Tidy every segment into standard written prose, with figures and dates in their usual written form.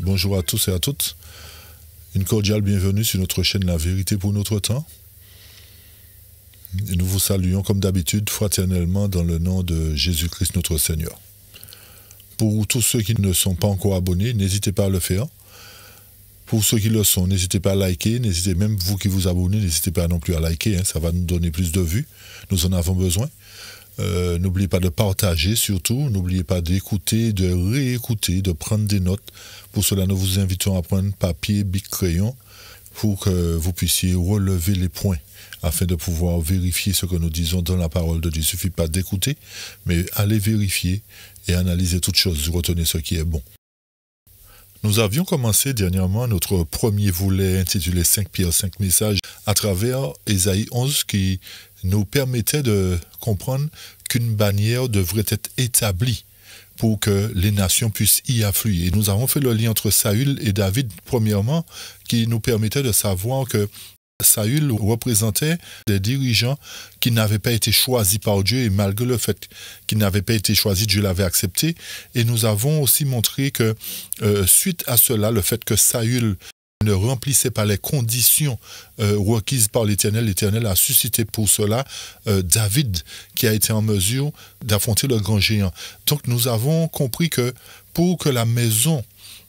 Bonjour à tous et à toutes. Une cordiale bienvenue sur notre chaîne La Vérité pour notre temps. Et nous vous saluons comme d'habitude fraternellement dans le nom de Jésus-Christ notre Seigneur. Pour tous ceux qui ne sont pas encore abonnés, n'hésitez pas à le faire. Pour ceux qui le sont, n'hésitez pas à liker, n'hésitez même vous qui vous abonnez, n'hésitez pas non plus à liker, ça va nous donner plus de vues, nous en avons besoin. N'oubliez pas de partager surtout, n'oubliez pas d'écouter, de réécouter, de prendre des notes. Pour cela, nous vous invitons à prendre papier, bic, crayon pour que vous puissiez relever les points afin de pouvoir vérifier ce que nous disons dans la parole de Dieu. Il ne suffit pas d'écouter, mais allez vérifier et analyser toutes choses, retenez ce qui est bon. Nous avions commencé dernièrement notre premier volet intitulé 5 pierres, 5 messages à travers Ésaïe 11 qui nous permettait de comprendre qu'une bannière devrait être établie pour que les nations puissent y affluer. Et nous avons fait le lien entre Saül et David, premièrement, qui nous permettait de savoir que Saül représentait des dirigeants qui n'avaient pas été choisis par Dieu et malgré le fait qu'ils n'avaient pas été choisis, Dieu l'avait accepté. Et nous avons aussi montré que suite à cela, le fait que Saül ne remplissait pas les conditions requises par l'Éternel, l'Éternel a suscité pour cela David qui a été en mesure d'affronter le grand géant. Donc nous avons compris que pour que la maison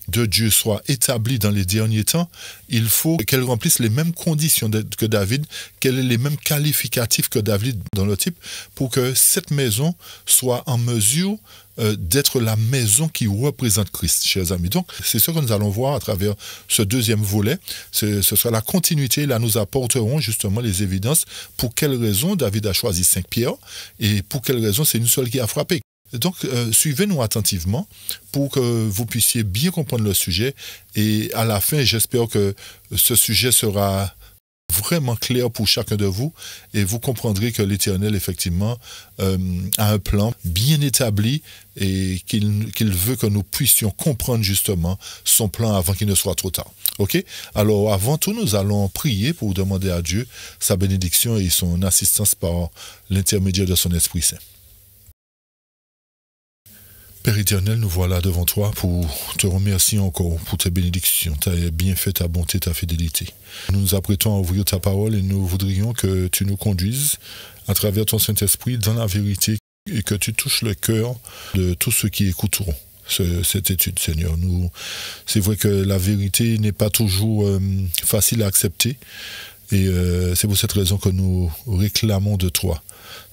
de Dieu soit établie dans les derniers temps, il faut qu'elle remplisse les mêmes conditions que David, qu'elle ait les mêmes qualificatifs que David dans le type, pour que cette maison soit en mesure d'être la maison qui représente Christ, chers amis. Donc, c'est ce que nous allons voir à travers ce deuxième volet. Ce sera la continuité. Là, nous apporterons justement les évidences pour quelles raisons David a choisi 5 pierres et pour quelles raisons c'est une seule qui a frappé. Donc, suivez-nous attentivement pour que vous puissiez bien comprendre le sujet. Et à la fin, j'espère que ce sujet sera vraiment clair pour chacun de vous et vous comprendrez que l'Éternel, effectivement, a un plan bien établi et qu'il veut que nous puissions comprendre justement son plan avant qu'il ne soit trop tard. Ok? Alors, avant tout, nous allons prier pour demander à Dieu sa bénédiction et son assistance par l'intermédiaire de son Esprit Saint. Père éternel, nous voilà devant toi pour te remercier encore pour tes bénédictions, ta bienfait, ta bonté, ta fidélité. Nous nous apprêtons à ouvrir ta parole et nous voudrions que tu nous conduises à travers ton Saint-Esprit dans la vérité et que tu touches le cœur de tous ceux qui écouteront cette étude, Seigneur. C'est vrai que la vérité n'est pas toujours facile à accepter et c'est pour cette raison que nous réclamons de toi,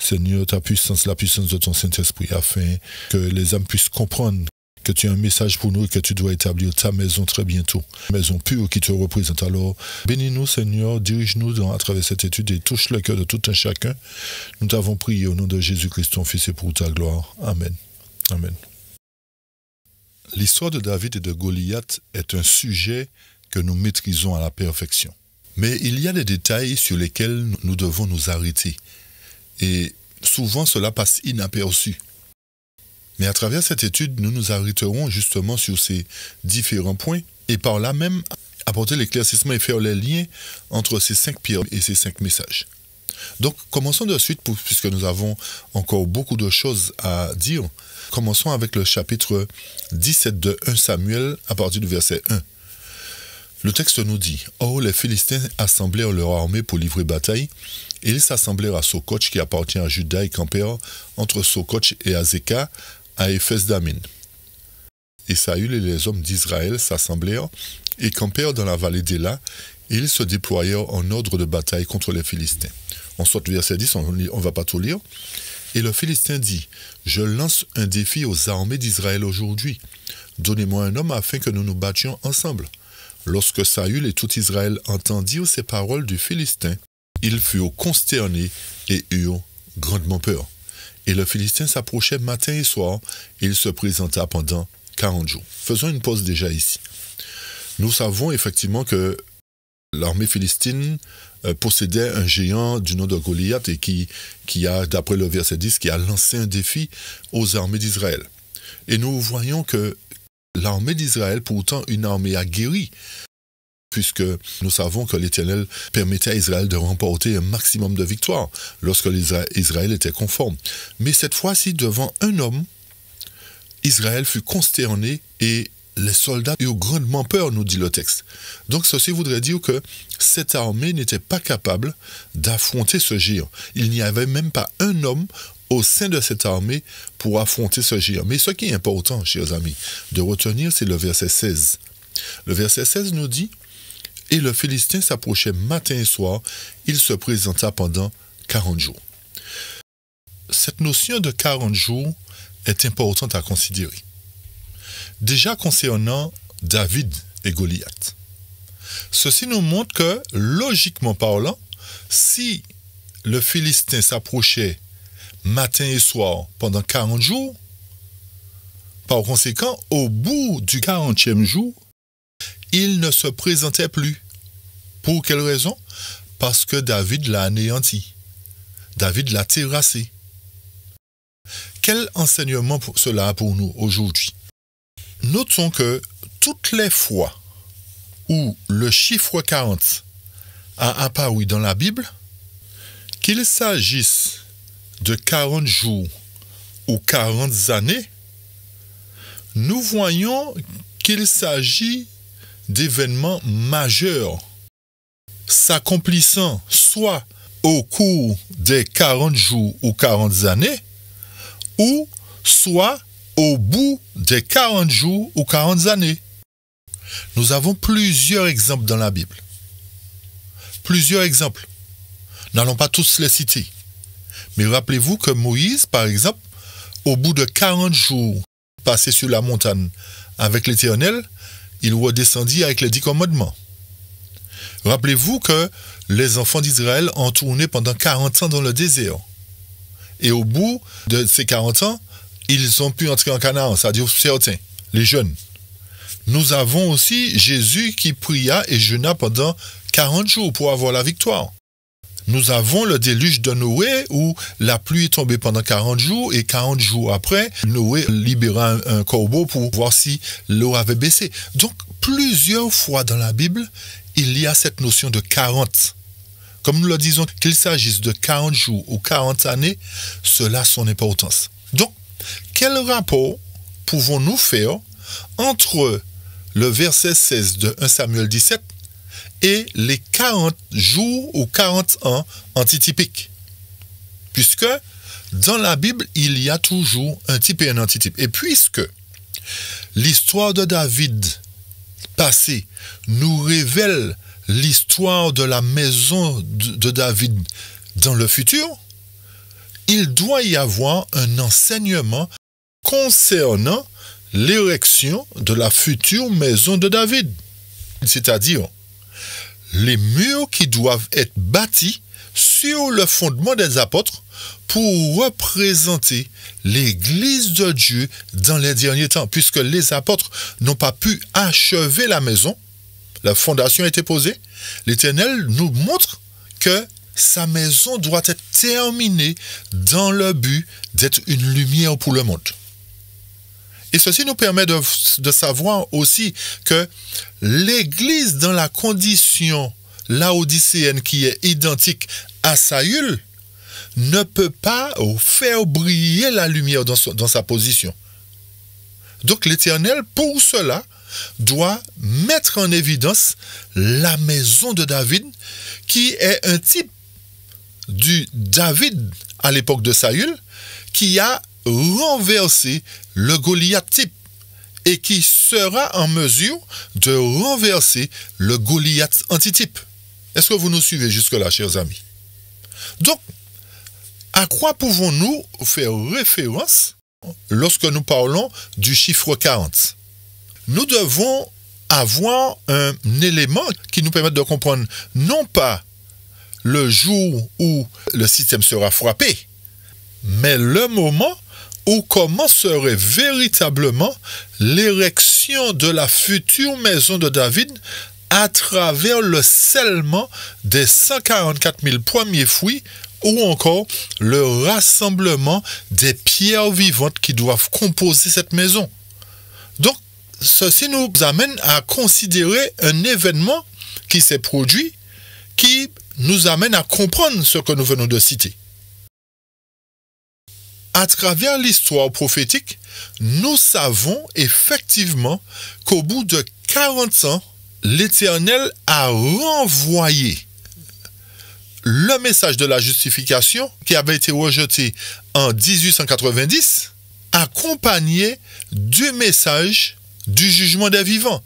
Seigneur, ta puissance, la puissance de ton Saint-Esprit, afin que les âmes puissent comprendre que tu as un message pour nous et que tu dois établir ta maison très bientôt, une maison pure qui te représente. Alors, bénis-nous, Seigneur, dirige-nous à travers cette étude et touche le cœur de tout un chacun. Nous t'avons prié au nom de Jésus-Christ, ton Fils, et pour ta gloire. Amen. Amen. L'histoire de David et de Goliath est un sujet que nous maîtrisons à la perfection. Mais il y a des détails sur lesquels nous devons nous arrêter. Et souvent, cela passe inaperçu. Mais à travers cette étude, nous nous arrêterons justement sur ces différents points et par là même apporter l'éclaircissement et faire les liens entre ces 5 pierres et ces 5 messages. Donc, commençons de suite, puisque nous avons encore beaucoup de choses à dire. Commençons avec le chapitre 17 de 1 Samuel à partir du verset 1. Le texte nous dit « Or, les Philistins assemblèrent leur armée pour livrer bataille, et ils s'assemblèrent à Sokoch, qui appartient à Juda, et campèrent entre Sokoch et Azekah, à Éphes-Damin. Et Saül et les hommes d'Israël s'assemblèrent et campèrent dans la vallée d'Éla, et ils se déployèrent en ordre de bataille contre les Philistins. » On saute verset 10, on ne va pas tout lire. Et le Philistin dit « Je lance un défi aux armées d'Israël aujourd'hui. Donnez-moi un homme afin que nous nous battions ensemble. » Lorsque Saül et tout Israël entendirent ces paroles du Philistin, ils furent consternés et eurent grandement peur. Et le Philistin s'approchait matin et soir, et il se présenta pendant 40 jours. Faisons une pause déjà ici. Nous savons effectivement que l'armée philistine possédait un géant du nom de Goliath et qui a, d'après le verset 10, qui a lancé un défi aux armées d'Israël. Et nous voyons que l'armée d'Israël, pourtant une armée aguerrie, puisque nous savons que l'Éternel permettait à Israël de remporter un maximum de victoires lorsque Israël était conforme. Mais cette fois-ci, devant un homme, Israël fut consterné et les soldats eurent grandement peur, nous dit le texte. Donc ceci voudrait dire que cette armée n'était pas capable d'affronter ce géant. Il n'y avait même pas un homme au sein de cette armée pour affronter ce géant. Mais ce qui est important, chers amis, de retenir, c'est le verset 16. Le verset 16 nous dit « Et le Philistin s'approchait matin et soir, il se présenta pendant 40 jours. » Cette notion de 40 jours est importante à considérer. Déjà concernant David et Goliath. Ceci nous montre que, logiquement parlant, si le Philistin s'approchait matin et soir pendant 40 jours, par conséquent, au bout du 40e jour, il ne se présentait plus. Pour quelle raison? Parce que David l'a anéanti. David l'a terrassé. Quel enseignement cela a pour nous aujourd'hui? Notons que toutes les fois où le chiffre 40 a apparu dans la Bible, qu'il s'agisse de 40 jours ou 40 années, nous voyons qu'il s'agit d'événements majeurs s'accomplissant soit au cours des 40 jours ou 40 années, ou soit au bout des 40 jours ou 40 années. Nous avons plusieurs exemples dans la Bible. Plusieurs exemples. N'allons pas tous les citer. Mais rappelez-vous que Moïse, par exemple, au bout de 40 jours passés sur la montagne avec l'Éternel, il redescendit avec les 10 commandements. Rappelez-vous que les enfants d'Israël ont tourné pendant 40 ans dans le désert. Et au bout de ces 40 ans, ils ont pu entrer en Canaan, c'est-à-dire certains, les jeunes. Nous avons aussi Jésus qui pria et jeûna pendant 40 jours pour avoir la victoire. Nous avons le déluge de Noé où la pluie est tombée pendant 40 jours et 40 jours après, Noé libéra un corbeau pour voir si l'eau avait baissé. Donc, plusieurs fois dans la Bible, il y a cette notion de 40. Comme nous le disons, qu'il s'agisse de 40 jours ou 40 années, cela a son importance. Donc, quel rapport pouvons-nous faire entre le verset 16 de 1 Samuel 17 et les 40 jours ou 40 ans antitypiques? Puisque dans la Bible, il y a toujours un type et un antitype. Et puisque l'histoire de David passée nous révèle l'histoire de la maison de David dans le futur, il doit y avoir un enseignement concernant l'érection de la future maison de David. C'est-à-dire les murs qui doivent être bâtis sur le fondement des apôtres pour représenter l'Église de Dieu dans les derniers temps, puisque les apôtres n'ont pas pu achever la maison. La fondation a été posée. L'Éternel nous montre que sa maison doit être terminée dans le but d'être une lumière pour le monde. Et ceci nous permet de savoir aussi que l'Église dans la condition laodicéenne qui est identique à Saül ne peut pas faire briller la lumière dans sa position. Donc l'Éternel, pour cela, doit mettre en évidence la maison de David, qui est un type du David à l'époque de Saül, qui a renversé le Goliath type et qui sera en mesure de renverser le Goliath antitype. Est-ce que vous nous suivez jusque-là, chers amis? Donc, à quoi pouvons-nous faire référence lorsque nous parlons du chiffre 40? Nous devons avoir un élément qui nous permette de comprendre non pas le jour où le système sera frappé, mais le moment où commencerait véritablement l'érection de la future maison de David à travers le scellement des 144 000 premiers fruits ou encore le rassemblement des pierres vivantes qui doivent composer cette maison. Donc, ceci nous amène à considérer un événement qui s'est produit, qui nous amène à comprendre ce que nous venons de citer. À travers l'histoire prophétique, nous savons effectivement qu'au bout de 40 ans, l'Éternel a renvoyé le message de la justification qui avait été rejeté en 1890, accompagné du message du jugement des vivants.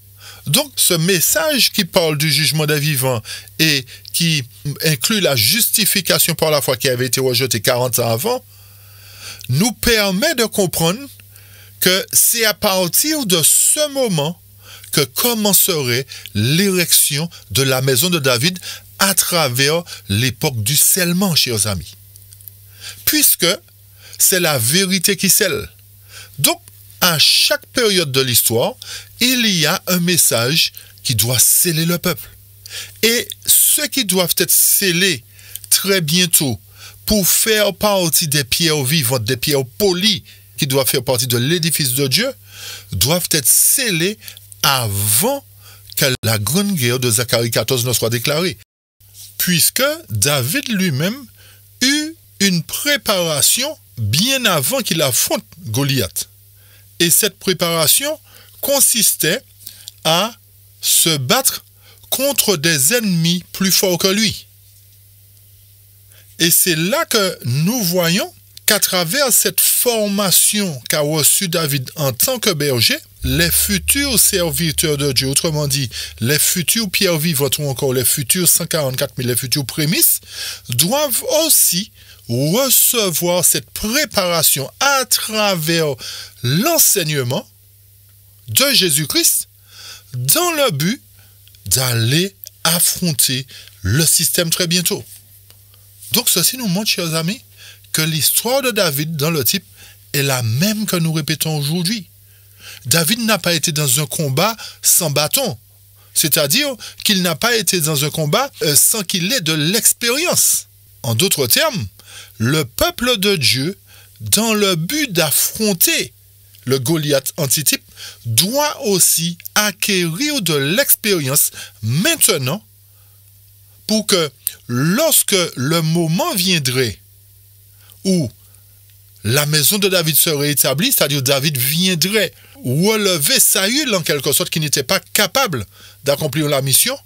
Donc, ce message qui parle du jugement des vivants et qui inclut la justification par la foi qui avait été rejetée 40 ans avant, nous permet de comprendre que c'est à partir de ce moment que commencerait l'érection de la maison de David à travers l'époque du scellement, chers amis. Puisque c'est la vérité qui scelle. Donc, à chaque période de l'histoire, il y a un message qui doit sceller le peuple. Et ceux qui doivent être scellés très bientôt pour faire partie des pierres vivantes, des pierres polies qui doivent faire partie de l'édifice de Dieu, doivent être scellés avant que la grande guerre de Zacharie 14 ne soit déclarée. Puisque David lui-même eut une préparation bien avant qu'il affronte Goliath. Et cette préparation consistait à se battre contre des ennemis plus forts que lui. Et c'est là que nous voyons qu'à travers cette formation qu'a reçue David en tant que berger, les futurs serviteurs de Dieu, autrement dit, les futurs pierres vivantes ou encore les futurs 144 000, les futurs prémices, doivent aussi recevoir cette préparation à travers l'enseignement de Jésus-Christ dans le but d'aller affronter le système très bientôt. Donc ceci nous montre, chers amis, que l'histoire de David dans le type est la même que nous répétons aujourd'hui. David n'a pas été dans un combat sans bâton. C'est-à-dire qu'il n'a pas été dans un combat sans qu'il ait de l'expérience. En d'autres termes, le peuple de Dieu, dans le but d'affronter le Goliath antitype, doit aussi acquérir de l'expérience maintenant pour que lorsque le moment viendrait où la maison de David serait établie, c'est-à-dire David viendrait relever Saül en quelque sorte qui n'était pas capable d'accomplir la mission,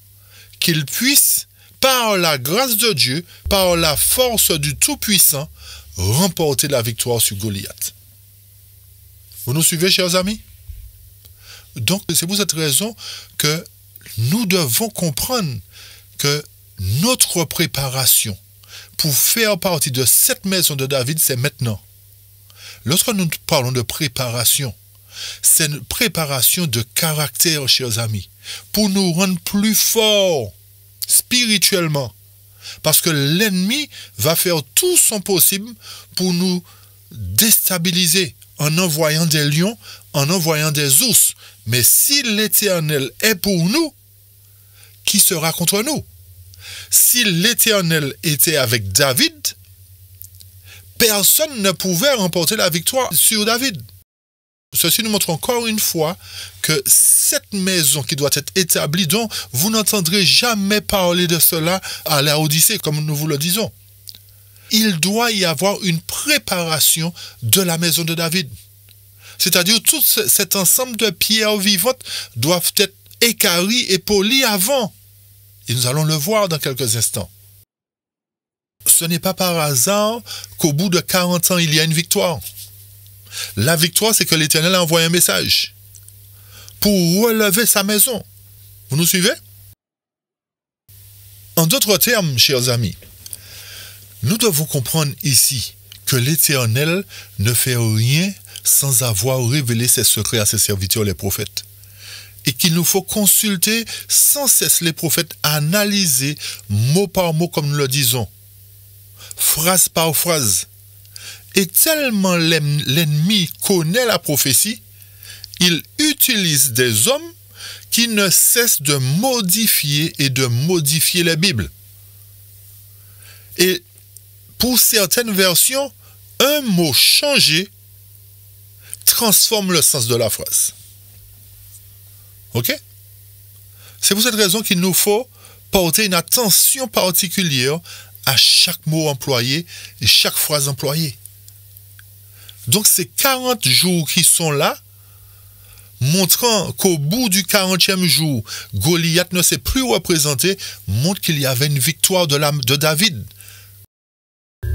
qu'il puisse, par la grâce de Dieu, par la force du Tout-Puissant, remporter la victoire sur Goliath. Vous nous suivez, chers amis? Donc, c'est pour cette raison que nous devons comprendre que notre préparation pour faire partie de cette maison de David, c'est maintenant. Lorsque nous parlons de préparation, c'est une préparation de caractère, chers amis, pour nous rendre plus forts spirituellement. Parce que l'ennemi va faire tout son possible pour nous déstabiliser en envoyant des lions, en envoyant des ours. Mais si l'Éternel est pour nous, qui sera contre nous? Si l'Éternel était avec David, personne ne pouvait remporter la victoire sur David. Ceci nous montre encore une fois que cette maison qui doit être établie, dont vous n'entendrez jamais parler de cela à la Odyssée, comme nous vous le disons. Il doit y avoir une préparation de la maison de David. C'est-à-dire tout cet ensemble de pierres vivantes doivent être équarries et polies avant. Et nous allons le voir dans quelques instants. Ce n'est pas par hasard qu'au bout de 40 ans, il y a une victoire. La victoire, c'est que l'Éternel a envoyé un message pour relever sa maison. Vous nous suivez? En d'autres termes, chers amis, nous devons comprendre ici que l'Éternel ne fait rien sans avoir révélé ses secrets à ses serviteurs, les prophètes. Et qu'il nous faut consulter sans cesse les prophètes, analyser mot par mot, comme nous le disons, phrase par phrase. Et tellement l'ennemi connaît la prophétie, il utilise des hommes qui ne cessent de modifier et de modifier la Bible. Et pour certaines versions, un mot changé transforme le sens de la phrase. Ok? C'est pour cette raison qu'il nous faut porter une attention particulière à chaque mot employé et chaque phrase employée. Donc ces 40 jours qui sont là, montrant qu'au bout du 40e jour, Goliath ne s'est plus représenté, montre qu'il y avait une victoire de David.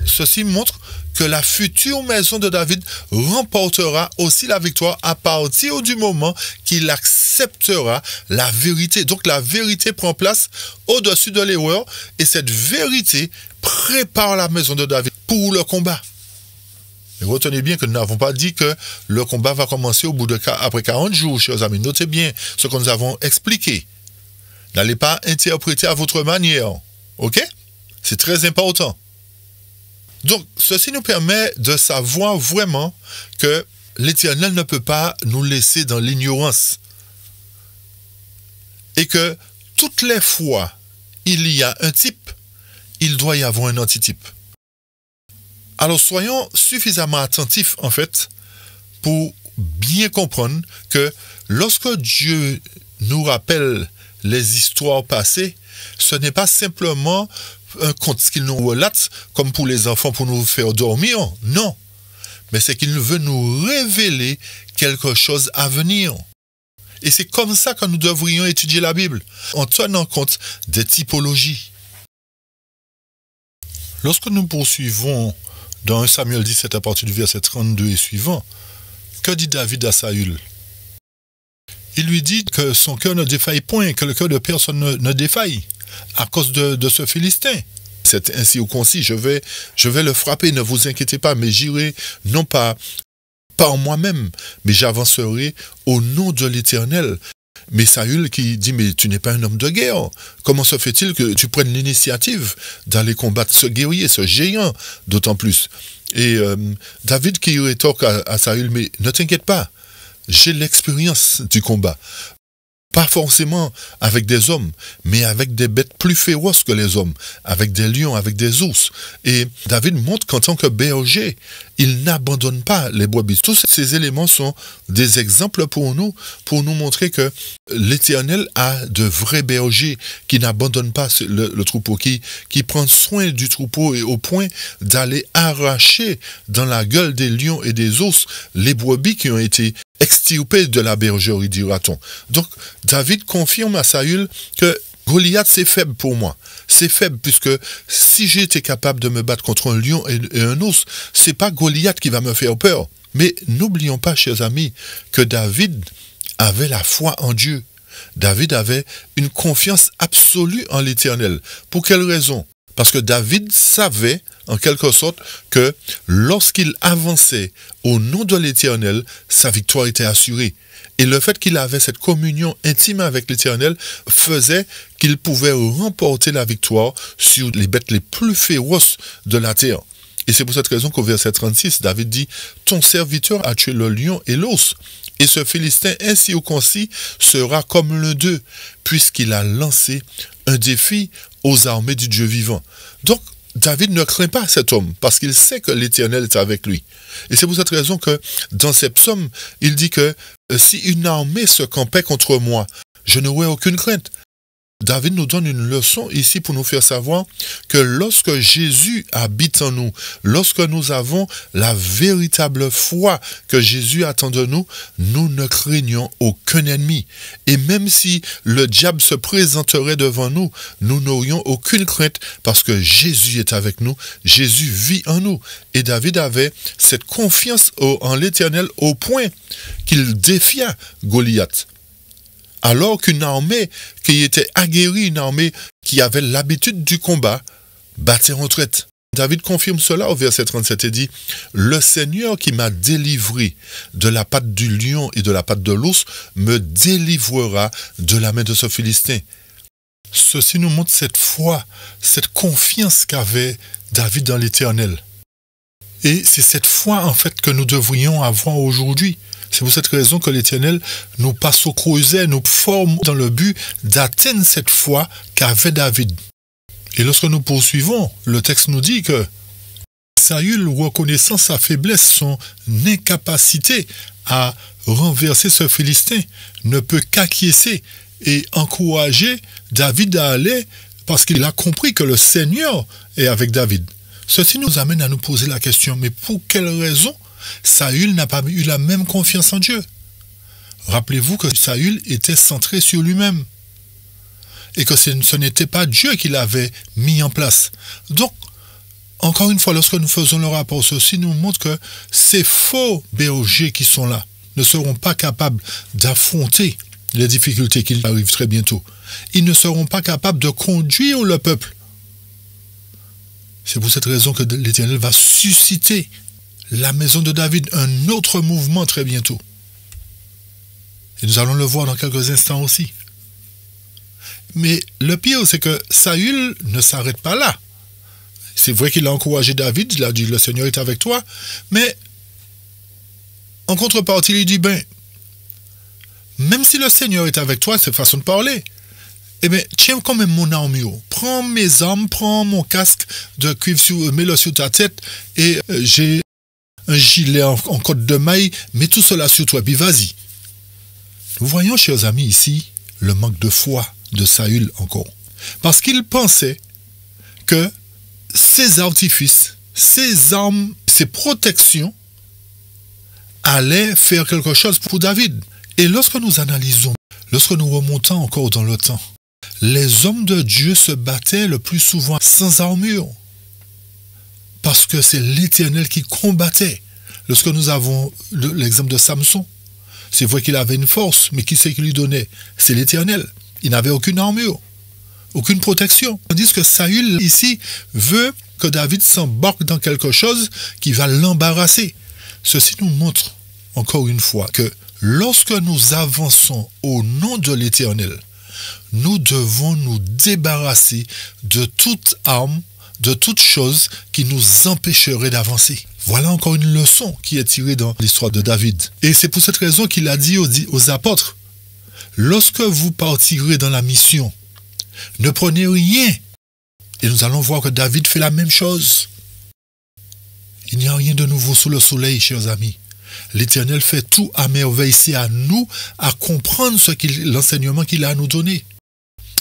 Ceci montre que la future maison de David remportera aussi la victoire à partir du moment qu'il acceptera la vérité. Donc la vérité prend place au-dessus de l'erreur et cette vérité prépare la maison de David pour le combat. Et retenez bien que nous n'avons pas dit que le combat va commencer après 40 jours, chers amis. Notez bien ce que nous avons expliqué. N'allez pas interpréter à votre manière. Ok? C'est très important. Donc, ceci nous permet de savoir vraiment que l'Éternel ne peut pas nous laisser dans l'ignorance. Et que toutes les fois, il y a un type, il doit y avoir un antitype. Alors, soyons suffisamment attentifs, en fait, pour bien comprendre que lorsque Dieu nous rappelle les histoires passées, ce n'est pas simplement un conte qu'il nous relate, comme pour les enfants, pour nous faire dormir. Non. Mais c'est qu'il veut nous révéler quelque chose à venir. Et c'est comme ça que nous devrions étudier la Bible, en tenant compte des typologies. Lorsque nous poursuivons dans 1 Samuel 17 à partir du verset 32 et suivant, que dit David à Saül? Il lui dit que son cœur ne défaille point, que le cœur de personne ne défaille à cause de ce Philistin. C'est ainsi au concis, je vais le frapper, ne vous inquiétez pas, mais j'irai non pas par moi-même, mais j'avancerai au nom de l'Éternel. Mais Saül qui dit, mais tu n'es pas un homme de guerre. Comment se fait-il que tu prennes l'initiative d'aller combattre ce guerrier, ce géant, d'autant plus? Et David qui rétorque à Saül, mais ne t'inquiète pas, j'ai l'expérience du combat. Pas forcément avec des hommes, mais avec des bêtes plus féroces que les hommes, avec des lions, avec des ours. Et David montre qu'en tant que berger, il n'abandonne pas les brebis. Tous ces éléments sont des exemples pour nous montrer que l'Éternel a de vrais bergers qui n'abandonnent pas le troupeau, qui prennent soin du troupeau et au point d'aller arracher dans la gueule des lions et des ours les brebis qui ont été extirpés de la bergerie, dira-t-on. Donc, David confirme à Saül que Goliath, c'est faible pour moi. C'est faible puisque si j'étais capable de me battre contre un lion et un ours, c'est pas Goliath qui va me faire peur. Mais n'oublions pas, chers amis, que David avait la foi en Dieu. David avait une confiance absolue en l'Éternel. Pour quelle raison? Parce que David savait, en quelque sorte, que lorsqu'il avançait au nom de l'Éternel, sa victoire était assurée. Et le fait qu'il avait cette communion intime avec l'Éternel faisait qu'il pouvait remporter la victoire sur les bêtes les plus féroces de la terre. Et c'est pour cette raison qu'au verset 36, David dit « Ton serviteur a tué le lion et l'ours, et ce Philistin ainsi au concis sera comme l'un d'eux, puisqu'il a lancé un défi aux armées du Dieu vivant. » Donc, David ne craint pas cet homme, parce qu'il sait que l'Éternel est avec lui. Et c'est pour cette raison que, dans ces psaumes, il dit que si une armée se campait contre moi, je n'aurais aucune crainte. David nous donne une leçon ici pour nous faire savoir que lorsque Jésus habite en nous, lorsque nous avons la véritable foi que Jésus attend de nous, nous ne craignons aucun ennemi. Et même si le diable se présenterait devant nous, nous n'aurions aucune crainte parce que Jésus est avec nous, Jésus vit en nous. Et David avait cette confiance en l'Éternel au point qu'il défia Goliath. Alors qu'une armée qui était aguerrie, une armée qui avait l'habitude du combat, battait en retraite. David confirme cela au verset 37 et dit « Le Seigneur qui m'a délivré de la patte du lion et de la patte de l'ours me délivrera de la main de ce Philistin. » Ceci nous montre cette foi, cette confiance qu'avait David dans l'Éternel. Et c'est cette foi en fait que nous devrions avoir aujourd'hui. C'est pour cette raison que l'Éternel nous passe au creuset, nous forme dans le but d'atteindre cette foi qu'avait David. Et lorsque nous poursuivons, le texte nous dit que Saül, reconnaissant sa faiblesse, son incapacité à renverser ce Philistin, ne peut qu'acquiescer et encourager David à aller parce qu'il a compris que le Seigneur est avec David. Ceci nous amène à nous poser la question, mais pour quelle raison Saül n'a pas eu la même confiance en Dieu? Rappelez-vous que Saül était centré sur lui-même et que ce n'était pas Dieu qui l'avait mis en place. Donc, encore une fois, lorsque nous faisons le rapport, ceci nous montre que ces faux bergers qui sont là ne seront pas capables d'affronter les difficultés qui arrivent très bientôt. Ils ne seront pas capables de conduire le peuple. C'est pour cette raison que l'Éternel va susciter la maison de David, un autre mouvement très bientôt. Et nous allons le voir dans quelques instants aussi. Mais le pire, c'est que Saül ne s'arrête pas là. C'est vrai qu'il a encouragé David, il a dit « Le Seigneur est avec toi », mais en contrepartie, il dit « Ben, même si le Seigneur est avec toi, c'est façon de parler, eh bien, tiens quand même mon armure, prends mes armes, prends mon casque de cuivre, mets-le sur ta tête, et j'ai un gilet en côte de maille, mets tout cela sur toi, puis vas-y. » Nous voyons, chers amis, ici, le manque de foi de Saül encore. Parce qu'il pensait que ces artifices, ces armes, ces protections allaient faire quelque chose pour David. Et lorsque nous analysons, lorsque nous remontons encore dans le temps, les hommes de Dieu se battaient le plus souvent sans armure. Parce que c'est l'Éternel qui combattait. Lorsque nous avons l'exemple de Samson, c'est vrai qu'il avait une force, mais qui c'est qui lui donnait? C'est l'Éternel. Il n'avait aucune armure, aucune protection. Tandis que Saül, ici, veut que David s'embarque dans quelque chose qui va l'embarrasser. Ceci nous montre, encore une fois, que lorsque nous avançons au nom de l'Éternel, nous devons nous débarrasser de toute arme, de toute chose qui nous empêcherait d'avancer. Voilà encore une leçon qui est tirée dans l'histoire de David. Et c'est pour cette raison qu'il a dit aux apôtres, lorsque vous partirez dans la mission, ne prenez rien. Et nous allons voir que David fait la même chose. Il n'y a rien de nouveau sous le soleil, chers amis. L'Éternel fait tout à merveille. C'est à nous à comprendre l'enseignement qu'il a à nous donner.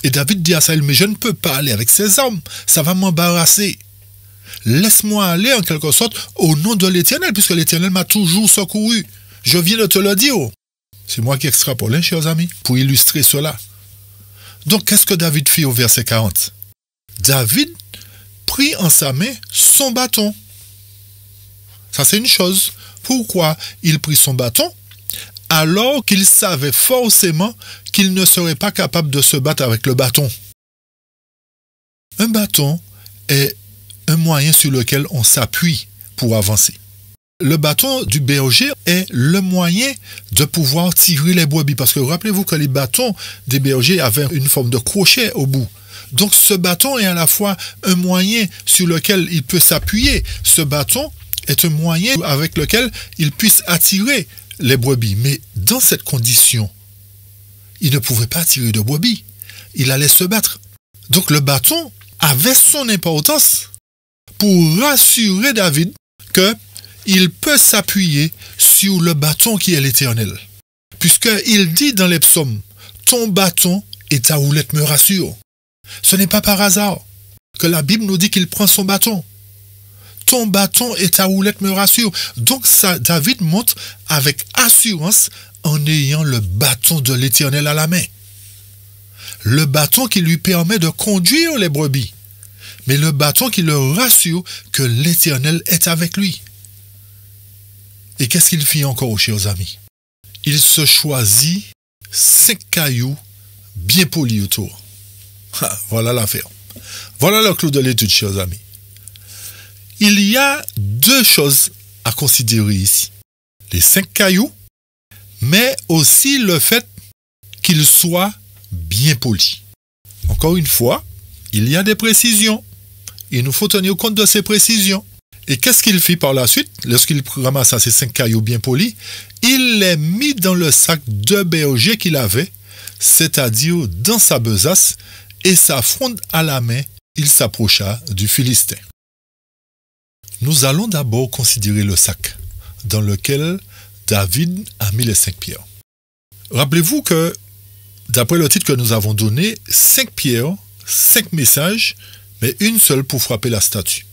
Et David dit à Saül, mais je ne peux pas aller avec ces armes. Ça va m'embarrasser. Laisse-moi aller en quelque sorte au nom de l'Éternel, puisque l'Éternel m'a toujours secouru. Je viens de te le dire. C'est moi qui extrapole, hein, chers amis, pour illustrer cela. Donc, qu'est-ce que David fit au verset 40? David prit en sa main son bâton. Ça, c'est une chose. Pourquoi il prit son bâton alors qu'il savait forcément qu'il ne serait pas capable de se battre avec le bâton? Un bâton est un moyen sur lequel on s'appuie pour avancer. Le bâton du berger est le moyen de pouvoir tirer les brebis. Parce que rappelez-vous que les bâtons des bergers avaient une forme de crochet au bout. Donc ce bâton est à la fois un moyen sur lequel il peut s'appuyer. Ce bâton est un moyen avec lequel il puisse attirer les brebis. Mais dans cette condition, il ne pouvait pas attirer de brebis. Il allait se battre. Donc le bâton avait son importance pour rassurer David qu'il peut s'appuyer sur le bâton qui est l'Éternel. Puisqu'il dit dans les psaumes, « Ton bâton et ta houlette me rassurent ». Ce n'est pas par hasard que la Bible nous dit qu'il prend son bâton. « Ton bâton et ta houlette me rassurent ». Donc ça, David monte avec assurance en ayant le bâton de l'Éternel à la main. Le bâton qui lui permet de conduire les brebis. Mais le bâton qui le rassure que l'Éternel est avec lui. Et qu'est-ce qu'il fit encore, chers amis? Il se choisit 5 cailloux bien polis autour. Voilà l'affaire. Voilà le clou de l'étude, chers amis. Il y a 2 choses à considérer ici. Les 5 cailloux, mais aussi le fait qu'ils soient bien polis. Encore une fois, il y a des précisions. Il nous faut tenir compte de ces précisions. Et qu'est-ce qu'il fit par la suite? Lorsqu'il ramassa ces 5 cailloux bien polis, il les mit dans le sac de berger qu'il avait, c'est-à-dire dans sa besace, et sa fronde à la main, il s'approcha du Philistin. Nous allons d'abord considérer le sac dans lequel David a mis les 5 pierres. Rappelez-vous que, d'après le titre que nous avons donné, 5 pierres, 5 messages, mais une seule pour frapper la statue.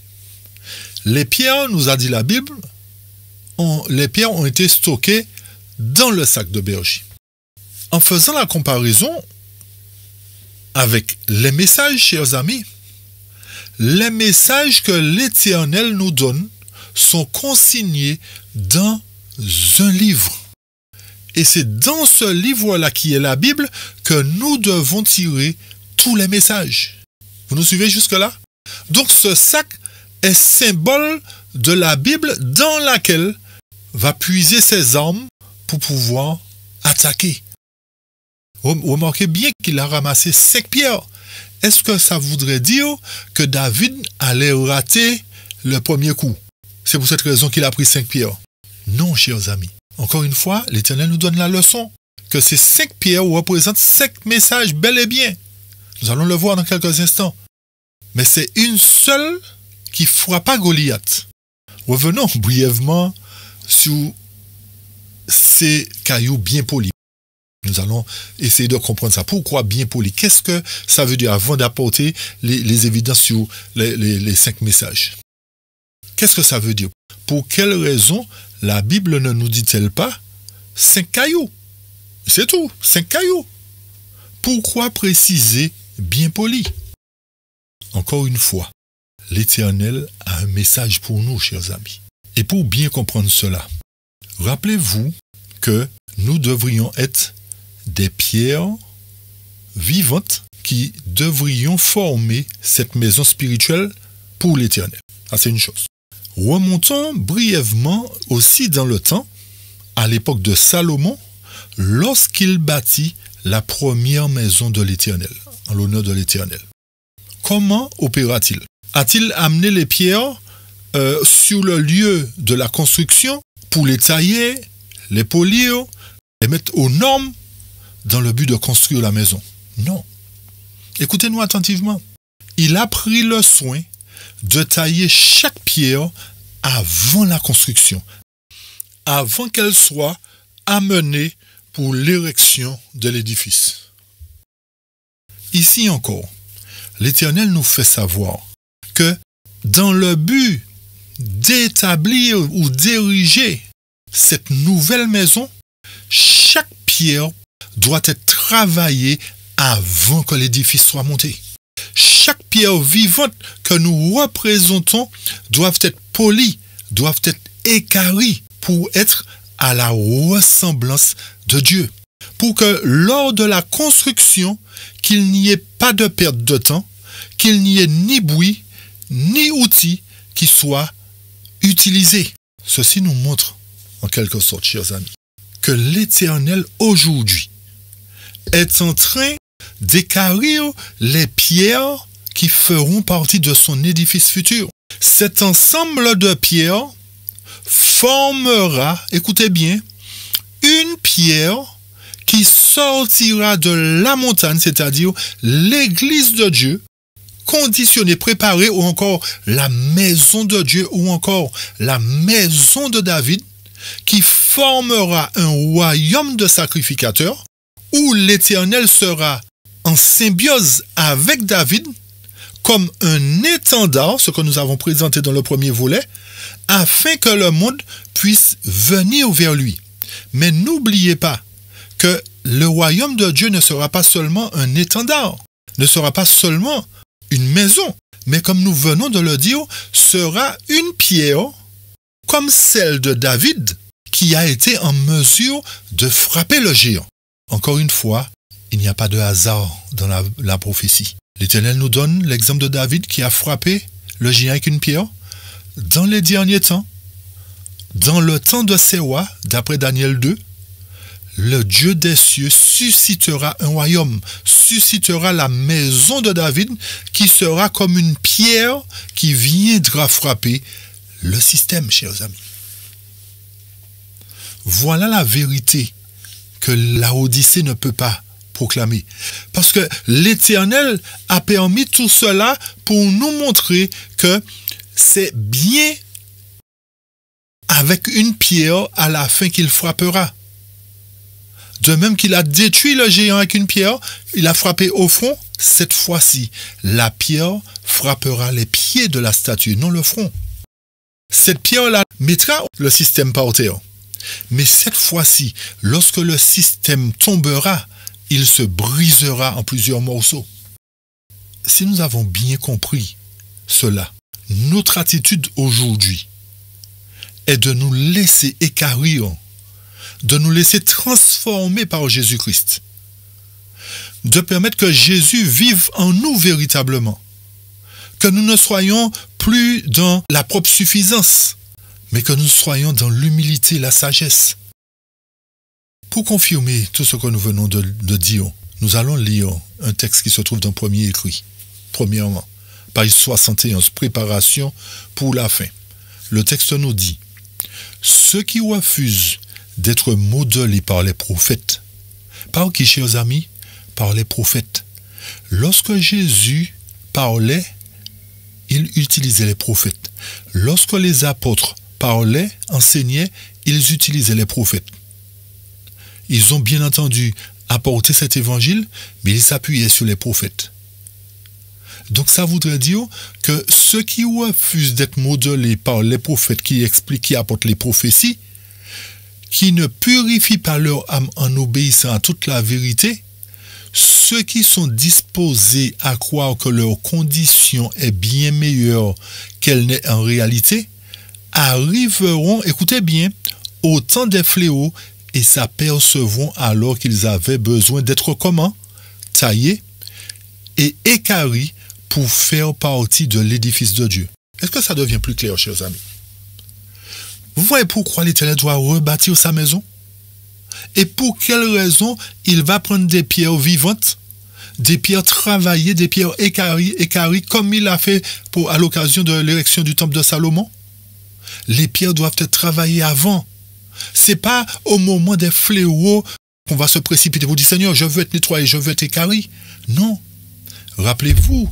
Les pierres, nous a dit la Bible, les pierres ont été stockées dans le sac de berger. En faisant la comparaison avec les messages, chers amis, les messages que l'Éternel nous donne sont consignés dans un livre. Et c'est dans ce livre-là qui est la Bible que nous devons tirer tous les messages. Vous nous suivez jusque-là? Donc ce sac est symbole de la Bible dans laquelle va puiser ses armes pour pouvoir attaquer. Remarquez bien qu'il a ramassé 5 pierres. Est-ce que ça voudrait dire que David allait rater le premier coup? C'est pour cette raison qu'il a pris 5 pierres. Non, chers amis. Encore une fois, l'Éternel nous donne la leçon que ces 5 pierres représentent 5 messages bel et bien. Nous allons le voir dans quelques instants. Mais c'est une seule qui frappa Goliath. Revenons brièvement sur ces cailloux bien polis. Nous allons essayer de comprendre ça. Pourquoi bien poli? Qu'est-ce que ça veut dire avant d'apporter les évidences sur les 5 messages? Qu'est-ce que ça veut dire? Pour quelle raison la Bible ne nous dit-elle pas 5 cailloux? C'est tout, 5 cailloux. Pourquoi préciser bien poli? Encore une fois, l'Éternel a un message pour nous, chers amis. Et pour bien comprendre cela, rappelez-vous que nous devrions être des pierres vivantes qui devrions former cette maison spirituelle pour l'Éternel. Ça, c'est une chose. Remontons brièvement aussi dans le temps, à l'époque de Salomon, lorsqu'il bâtit la première maison de l'Éternel, en l'honneur de l'Éternel. Comment opéra-t-il? A-t-il amené les pierres sur le lieu de la construction pour les tailler, les polir, les mettre aux normes dans le but de construire la maison? Non. Écoutez-nous attentivement. Il a pris le soin de tailler chaque pierre avant la construction, avant qu'elle soit amenée pour l'érection de l'édifice. Ici encore, l'Éternel nous fait savoir que dans le but d'établir ou d'ériger cette nouvelle maison, chaque pierre doit être travaillée avant que l'édifice soit monté. Chaque pierre vivante que nous représentons doivent être polies, doivent être équarries pour être à la ressemblance de Dieu. Pour que lors de la construction, qu'il n'y ait pas de perte de temps, qu'il n'y ait ni bruit, ni outils qui soient utilisés. Ceci nous montre, en quelque sorte, chers amis, que l'Éternel aujourd'hui est en train d'équarrir les pierres qui feront partie de son édifice futur. Cet ensemble de pierres formera, écoutez bien, une pierre qui sortira de la montagne, c'est-à-dire l'église de Dieu, conditionnée, préparée, ou encore la maison de Dieu, ou encore la maison de David, qui formera un royaume de sacrificateurs, où l'Éternel sera en symbiose avec David, comme un étendard, ce que nous avons présenté dans le premier volet, afin que le monde puisse venir vers lui. Mais n'oubliez pas que le royaume de Dieu ne sera pas seulement un étendard, ne sera pas seulement une maison, mais comme nous venons de le dire, sera une pierre comme celle de David qui a été en mesure de frapper le géant. Encore une fois, il n'y a pas de hasard dans la prophétie. L'Éternel nous donne l'exemple de David qui a frappé le géant avec une pierre. Dans les derniers temps, dans le temps de Séwa, d'après Daniel 2, le Dieu des cieux suscitera un royaume, suscitera la maison de David qui sera comme une pierre qui viendra frapper le système, chers amis. Voilà la vérité que la Odyssée ne peut pas proclamer. Parce que l'Éternel a permis tout cela pour nous montrer que c'est bien avec une pierre à la fin qu'il frappera. De même qu'il a détruit le géant avec une pierre, il a frappé au front. Cette fois-ci, la pierre frappera les pieds de la statue, non le front. Cette pierre-là mettra le système par terre. Mais cette fois-ci, lorsque le système tombera, il se brisera en plusieurs morceaux. Si nous avons bien compris cela, notre attitude aujourd'hui est de nous laisser équarrir, de nous laisser transformer par Jésus-Christ, de permettre que Jésus vive en nous véritablement, que nous ne soyons plus dans la propre suffisance, mais que nous soyons dans l'humilité, la sagesse. Pour confirmer tout ce que nous venons de dire, nous allons lire un texte qui se trouve dans le premier écrit. Premièrement, page 71, préparation pour la fin. Le texte nous dit, « Ceux qui refusent d'être modelés par les prophètes. » Par qui, chers amis? Par les prophètes. Lorsque Jésus parlait, il utilisait les prophètes. Lorsque les apôtres parlaient, enseignaient, ils utilisaient les prophètes. Ils ont bien entendu apporté cet évangile, mais ils s'appuyaient sur les prophètes. Donc ça voudrait dire que ceux qui refusent d'être modelés par les prophètes qui expliquent, qui apportent les prophéties, qui ne purifient pas leur âme en obéissant à toute la vérité, ceux qui sont disposés à croire que leur condition est bien meilleure qu'elle n'est en réalité, arriveront, écoutez bien, au temps des fléaux et s'apercevront alors qu'ils avaient besoin d'être comment? Taillés et équarris pour faire partie de l'édifice de Dieu. Est-ce que ça devient plus clair, chers amis? Vous voyez pourquoi l'Éternel doit rebâtir sa maison? Et pour quelle raison il va prendre des pierres vivantes, des pierres travaillées, des pierres équarries, comme il a fait à l'occasion de l'érection du temple de Salomon? Les pierres doivent être travaillées avant. C'est pas au moment des fléaux qu'on va se précipiter pour dire, Seigneur, je veux être nettoyé, je veux être équarri. Non. Rappelez-vous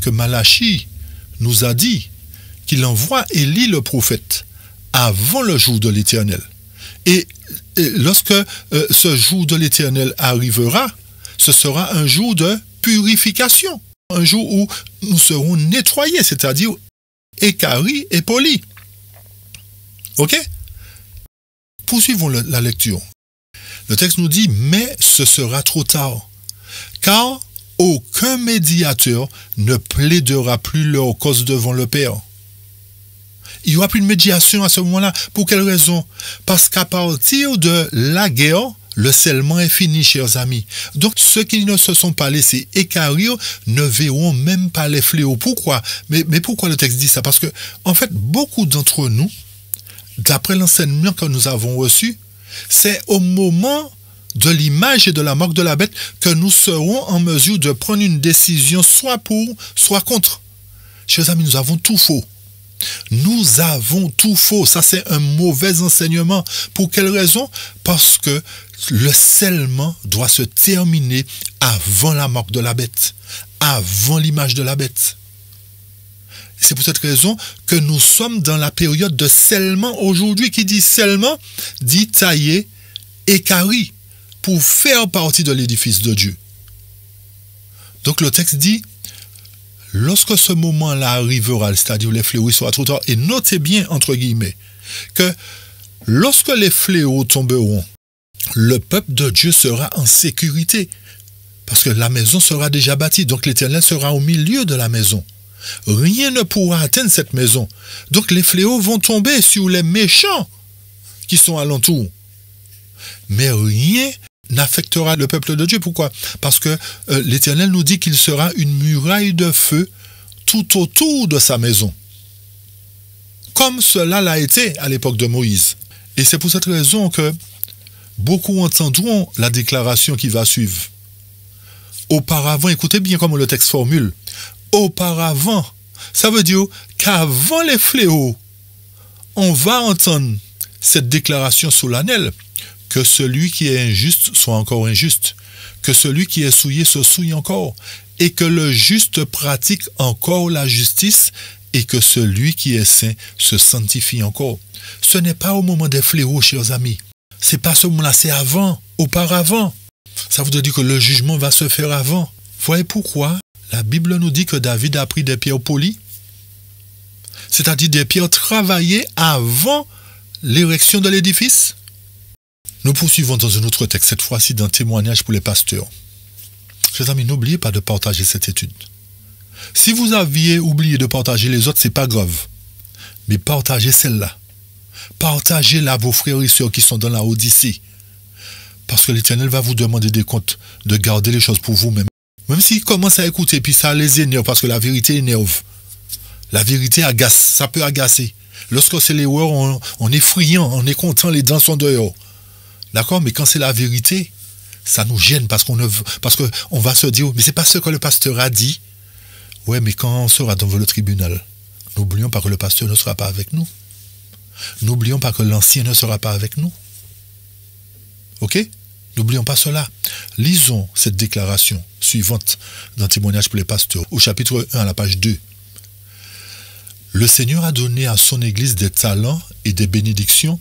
que Malachie nous a dit qu'il envoie Élie le prophète avant le jour de l'Éternel. Et lorsque ce jour de l'Éternel arrivera, ce sera un jour de purification, un jour où nous serons nettoyés, c'est-à-dire équarris et polis. Ok? Poursuivons la lecture. Le texte nous dit, mais ce sera trop tard, car aucun médiateur ne plaidera plus leur cause devant le Père. Il n'y aura plus de médiation à ce moment-là. Pour quelle raison? Parce qu'à partir de la guerre, le scellement est fini, chers amis. Donc, ceux qui ne se sont pas laissés équarrir ne verront même pas les fléaux. Pourquoi? Mais pourquoi le texte dit ça? Parce que, en fait, beaucoup d'entre nous, d'après l'enseignement que nous avons reçu, c'est au moment de l'image et de la marque de la bête que nous serons en mesure de prendre une décision soit pour, soit contre. Chers amis, nous avons tout faux. Nous avons tout faux. Ça, c'est un mauvais enseignement. Pour quelle raison? Parce que le scellement doit se terminer avant la marque de la bête, avant l'image de la bête. C'est pour cette raison que nous sommes dans la période de scellement aujourd'hui. Qui dit scellement, dit taillé, équarri, pour faire partie de l'édifice de Dieu. Donc le texte dit, lorsque ce moment-là arrivera, c'est-à-dire les fléaux, il sera trop tard. Et notez bien, entre guillemets, que lorsque les fléaux tomberont, le peuple de Dieu sera en sécurité. Parce que la maison sera déjà bâtie. Donc l'Éternel sera au milieu de la maison. Rien ne pourra atteindre cette maison. Donc les fléaux vont tomber sur les méchants qui sont alentour. Mais rien n'affectera le peuple de Dieu. Pourquoi? Parce que l'Éternel nous dit qu'il sera une muraille de feu tout autour de sa maison. Comme cela l'a été à l'époque de Moïse. Et c'est pour cette raison que beaucoup entendront la déclaration qui va suivre. Auparavant, écoutez bien comment le texte formule. Auparavant, ça veut dire qu'avant les fléaux, on va entendre cette déclaration solennelle. Que celui qui est injuste soit encore injuste, que celui qui est souillé se souille encore, et que le juste pratique encore la justice, et que celui qui est saint se sanctifie encore. Ce n'est pas au moment des fléaux, chers amis. C'est pas ce moment-là, c'est avant, auparavant. Ça voudrait dire que le jugement va se faire avant. Voyez pourquoi la Bible nous dit que David a pris des pierres polies, c'est-à-dire des pierres travaillées avant l'érection de l'édifice. Nous poursuivons dans un autre texte, cette fois-ci d'un témoignage pour les pasteurs. Chers amis, n'oubliez pas de partager cette étude. Si vous aviez oublié de partager les autres, c'est pas grave. Mais partagez celle-là. Partagez-la à vos frères et sœurs qui sont dans la Odyssée. Parce que l'Éternel va vous demander des comptes, de garder les choses pour vous-même. Même s'ils commencent à écouter, puis ça les énerve, parce que la vérité énerve. La vérité agace, ça peut agacer. Lorsque c'est l'erreur, on est friand, on est content, les dents sont dehors. D'accord? Mais quand c'est la vérité, ça nous gêne parce qu'on va se dire, mais c'est pas ce que le pasteur a dit. Ouais, mais quand on sera devant le tribunal, n'oublions pas que le pasteur ne sera pas avec nous. N'oublions pas que l'ancien ne sera pas avec nous. Ok? N'oublions pas cela. Lisons cette déclaration suivante d'un témoignage pour les pasteurs, au chapitre 1 à la page 2. Le Seigneur a donné à son Église des talents et des bénédictions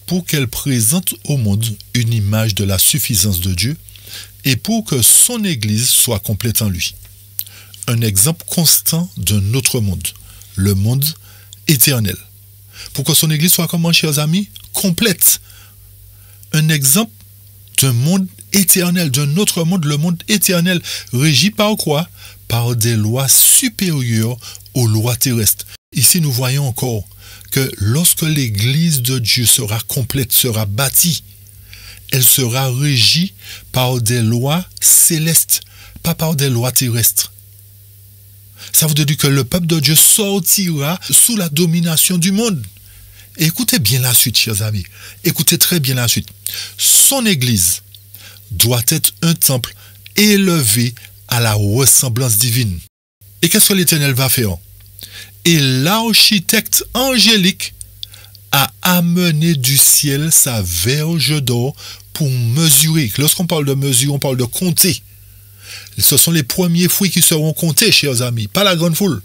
pour qu'elle présente au monde une image de la suffisance de Dieu et pour que son Église soit complète en lui. Un exemple constant d'un autre monde, le monde éternel. Pour que son Église soit comment, chers amis? Complète. Un exemple d'un monde éternel, d'un autre monde, le monde éternel, régi par quoi? Par des lois supérieures aux lois terrestres. Ici, nous voyons encore que lorsque l'Église de Dieu sera complète, sera bâtie, elle sera régie par des lois célestes, pas par des lois terrestres. Ça veut dire que le peuple de Dieu sortira sous la domination du monde. Et écoutez bien la suite, chers amis. Écoutez très bien la suite. Son Église doit être un temple élevé à la ressemblance divine. Et qu'est-ce que l'Éternel va faire? Et l'architecte angélique a amené du ciel sa verge d'or pour mesurer. Lorsqu'on parle de mesure, on parle de compter. Ce sont les premiers fruits qui seront comptés, chers amis, pas la grande foule.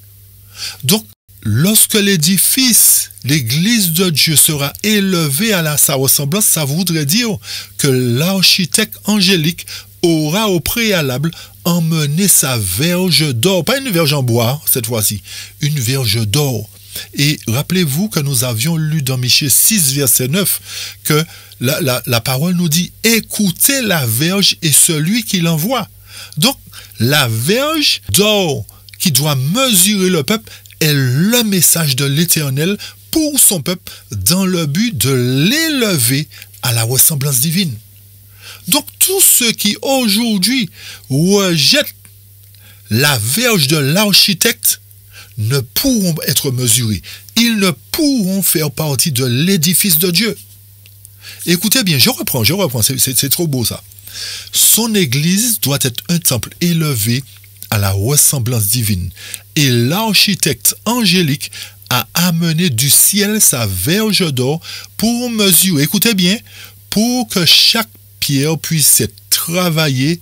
Donc, lorsque l'édifice, l'église de Dieu sera élevée à sa ressemblance, ça voudrait dire que l'architecte angélique aura au préalable emmené sa verge d'or, pas une verge en bois cette fois-ci, une verge d'or. Et rappelez-vous que nous avions lu dans Michée 6, verset 9, que la parole nous dit « Écoutez la verge et celui qui l'envoie ». Donc, la verge d'or qui doit mesurer le peuple est le message de l'Éternel pour son peuple dans le but de l'élever à la ressemblance divine. Donc, tous ceux qui aujourd'hui rejettent la verge de l'architecte ne pourront être mesurés. Ils ne pourront faire partie de l'édifice de Dieu. Écoutez bien, je reprends, c'est trop beau ça. Son église doit être un temple élevé à la ressemblance divine. Et l'architecte angélique a amené du ciel sa verge d'or pour mesurer, écoutez bien, pour que chaque pierre puisse être travaillée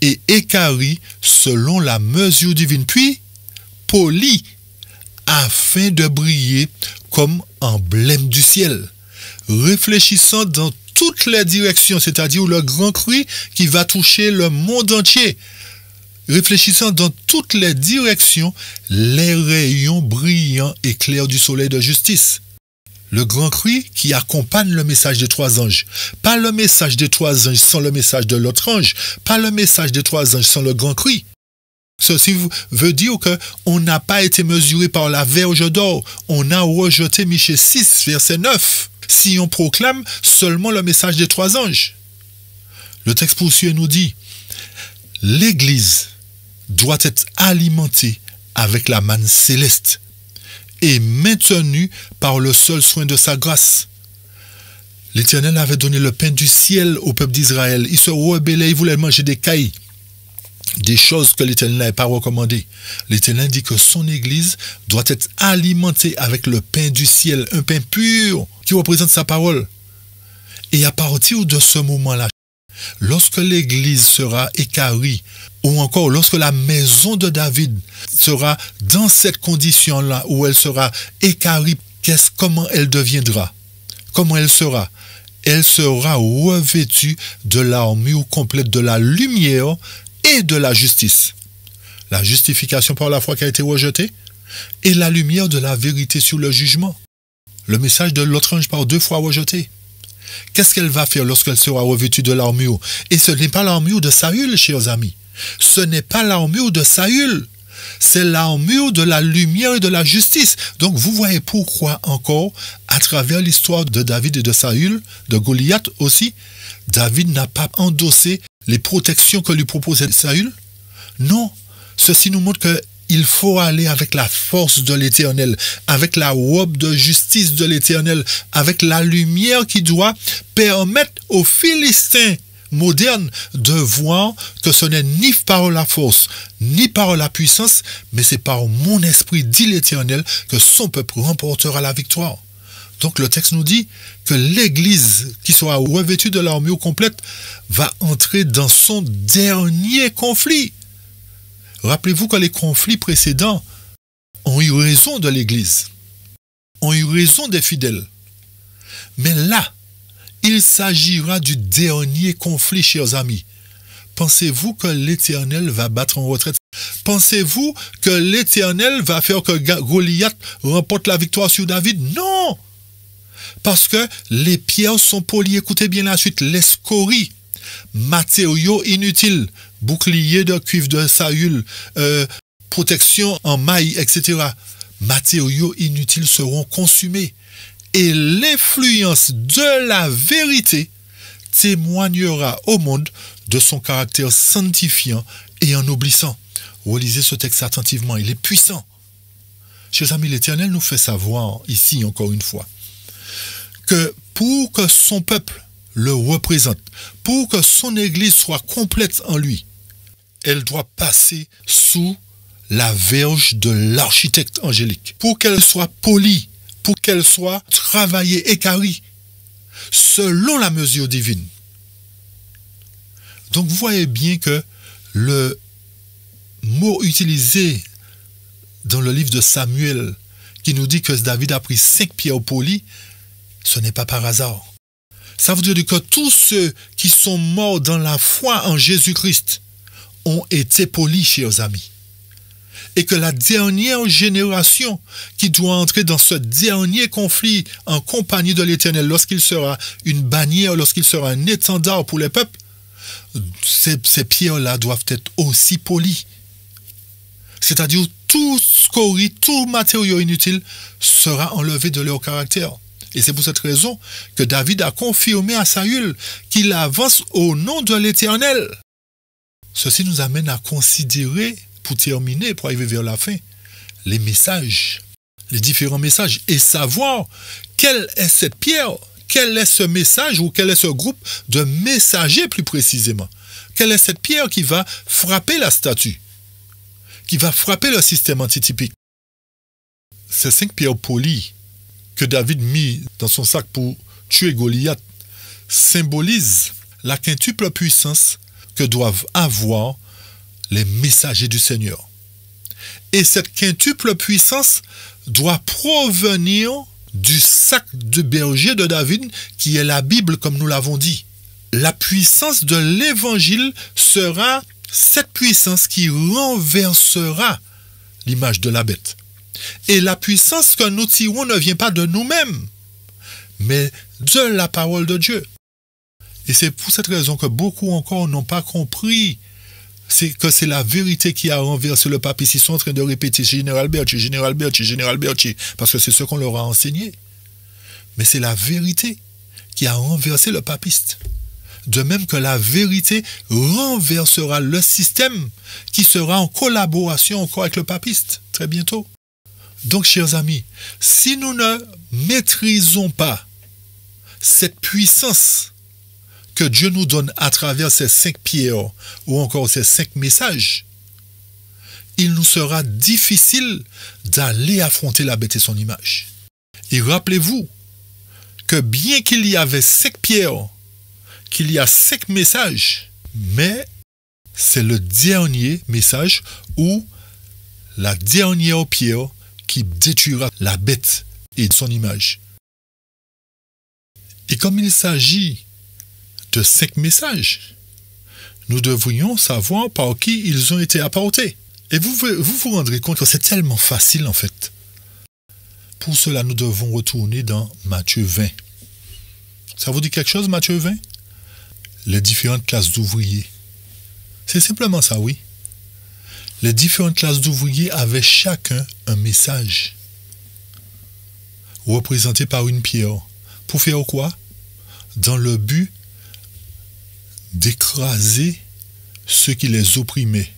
et équarrie selon la mesure divine, puis polie afin de briller comme emblème du ciel, réfléchissant dans toutes les directions, c'est-à-dire le grand cri qui va toucher le monde entier. Réfléchissant dans toutes les directions, les rayons brillants et clairs du soleil de justice. Le grand cri qui accompagne le message des trois anges. Pas le message des trois anges sans le message de l'autre ange. Pas le message des trois anges sans le grand cri. Ceci veut dire qu'on n'a pas été mesuré par la verge d'or. On a rejeté Michée 6, verset 9. Si on proclame seulement le message des trois anges. Le texte poursuit et nous dit, l'Église doit être alimentée avec la manne céleste et maintenue par le seul soin de sa grâce. L'Éternel avait donné le pain du ciel au peuple d'Israël. Il se rebellait, il voulait manger des cailles, des choses que l'Éternel n'avait pas recommandées. L'Éternel dit que son Église doit être alimentée avec le pain du ciel, un pain pur qui représente sa parole. Et à partir de ce moment-là, lorsque l'Église sera équarrie, ou encore lorsque la maison de David sera dans cette condition-là, où elle sera équarrie, comment elle deviendra? Comment elle sera? Elle sera revêtue de l'armure complète de la lumière et de la justice. La justification par la foi qui a été rejetée et la lumière de la vérité sur le jugement. Le message de l'autre ange par 2 fois rejeté. Qu'est-ce qu'elle va faire lorsqu'elle sera revêtue de l'armure? Et ce n'est pas l'armure de Saül, chers amis. Ce n'est pas l'armure de Saül. C'est l'armure de la lumière et de la justice. Donc vous voyez pourquoi encore, à travers l'histoire de David et de Saül, de Goliath aussi, David n'a pas endossé les protections que lui proposait Saül? Non. Ceci nous montre qu'il faut aller avec la force de l'Éternel, avec la robe de justice de l'Éternel, avec la lumière qui doit permettre aux Philistins modernes de voir que ce n'est ni par la force, ni par la puissance, mais c'est par mon esprit, dit l'Éternel, que son peuple remportera la victoire. Donc le texte nous dit que l'Église qui sera revêtue de l'armure complète va entrer dans son dernier conflit. Rappelez-vous que les conflits précédents ont eu raison de l'Église, ont eu raison des fidèles. Mais là, il s'agira du dernier conflit, chers amis. Pensez-vous que l'Éternel va battre en retraite? Pensez-vous que l'Éternel va faire que Goliath remporte la victoire sur David? Non! Parce que les pierres sont polies. Écoutez bien la suite. Les scories, matériaux inutiles, bouclier de cuivre de Saül, protection en maille, etc. Matériaux inutiles seront consumés. Et l'influence de la vérité témoignera au monde de son caractère sanctifiant et ennoblissant. Relisez ce texte attentivement, il est puissant. Chers amis, l'Éternel nous fait savoir, ici encore une fois, que pour que son peuple le représente, pour que son Église soit complète en lui, elle doit passer sous la verge de l'architecte angélique. Pour qu'elle soit polie, pour qu'elle soit travaillée, équarrie, selon la mesure divine. Donc vous voyez bien que le mot utilisé dans le livre de Samuel, qui nous dit que David a pris 5 pierres polies, ce n'est pas par hasard. Ça veut dire que tous ceux qui sont morts dans la foi en Jésus-Christ ont été polis, chers amis. Et que la dernière génération qui doit entrer dans ce dernier conflit en compagnie de l'Éternel, lorsqu'il sera une bannière, lorsqu'il sera un étendard pour les peuples, ces pierres-là doivent être aussi polies. C'est-à-dire tout scorie, tout matériau inutile sera enlevé de leur caractère. Et c'est pour cette raison que David a confirmé à Saül qu'il avance au nom de l'Éternel. Ceci nous amène à considérer, pour terminer, pour arriver vers la fin, les messages, les différents messages, et savoir quelle est cette pierre, quel est ce message ou quel est ce groupe de messagers plus précisément. Quelle est cette pierre qui va frapper la statue, qui va frapper le système antitypique. Ces 5 pierres polies que David mit dans son sac pour tuer Goliath symbolisent la quintuple puissance que doivent avoir les messagers du Seigneur. Et cette quintuple puissance doit provenir du sac du berger de David, qui est la Bible, comme nous l'avons dit. La puissance de l'Évangile sera cette puissance qui renversera l'image de la bête. Et la puissance que nous tirons ne vient pas de nous-mêmes, mais de la parole de Dieu. Et c'est pour cette raison que beaucoup encore n'ont pas compris que c'est la vérité qui a renversé le pape. Ils sont en train de répéter Général Berthier, Général Berthier, Général Berthier, parce que c'est ce qu'on leur a enseigné. Mais c'est la vérité qui a renversé le papiste. De même que la vérité renversera le système qui sera en collaboration encore avec le papiste très bientôt. Donc, chers amis, si nous ne maîtrisons pas cette puissance que Dieu nous donne à travers ces 5 pierres ou encore ces 5 messages, il nous sera difficile d'aller affronter la bête et son image. Et rappelez-vous que bien qu'il y avait 5 pierres qu'il y a 5 messages, mais c'est le dernier message ou la dernière pierre qui détruira la bête et son image. Et comme il s'agit de 5 messages, nous devrions savoir par qui ils ont été apportés. Et vous vous rendrez compte que c'est tellement facile en fait. Pour cela, nous devons retourner dans Matthieu 20. Ça vous dit quelque chose, Matthieu 20? Les différentes classes d'ouvriers. C'est simplement ça, oui. Les différentes classes d'ouvriers avaient chacun un message, représenté par une pierre. Pour faire quoi? Dans le but d'écraser ceux qui les opprimaient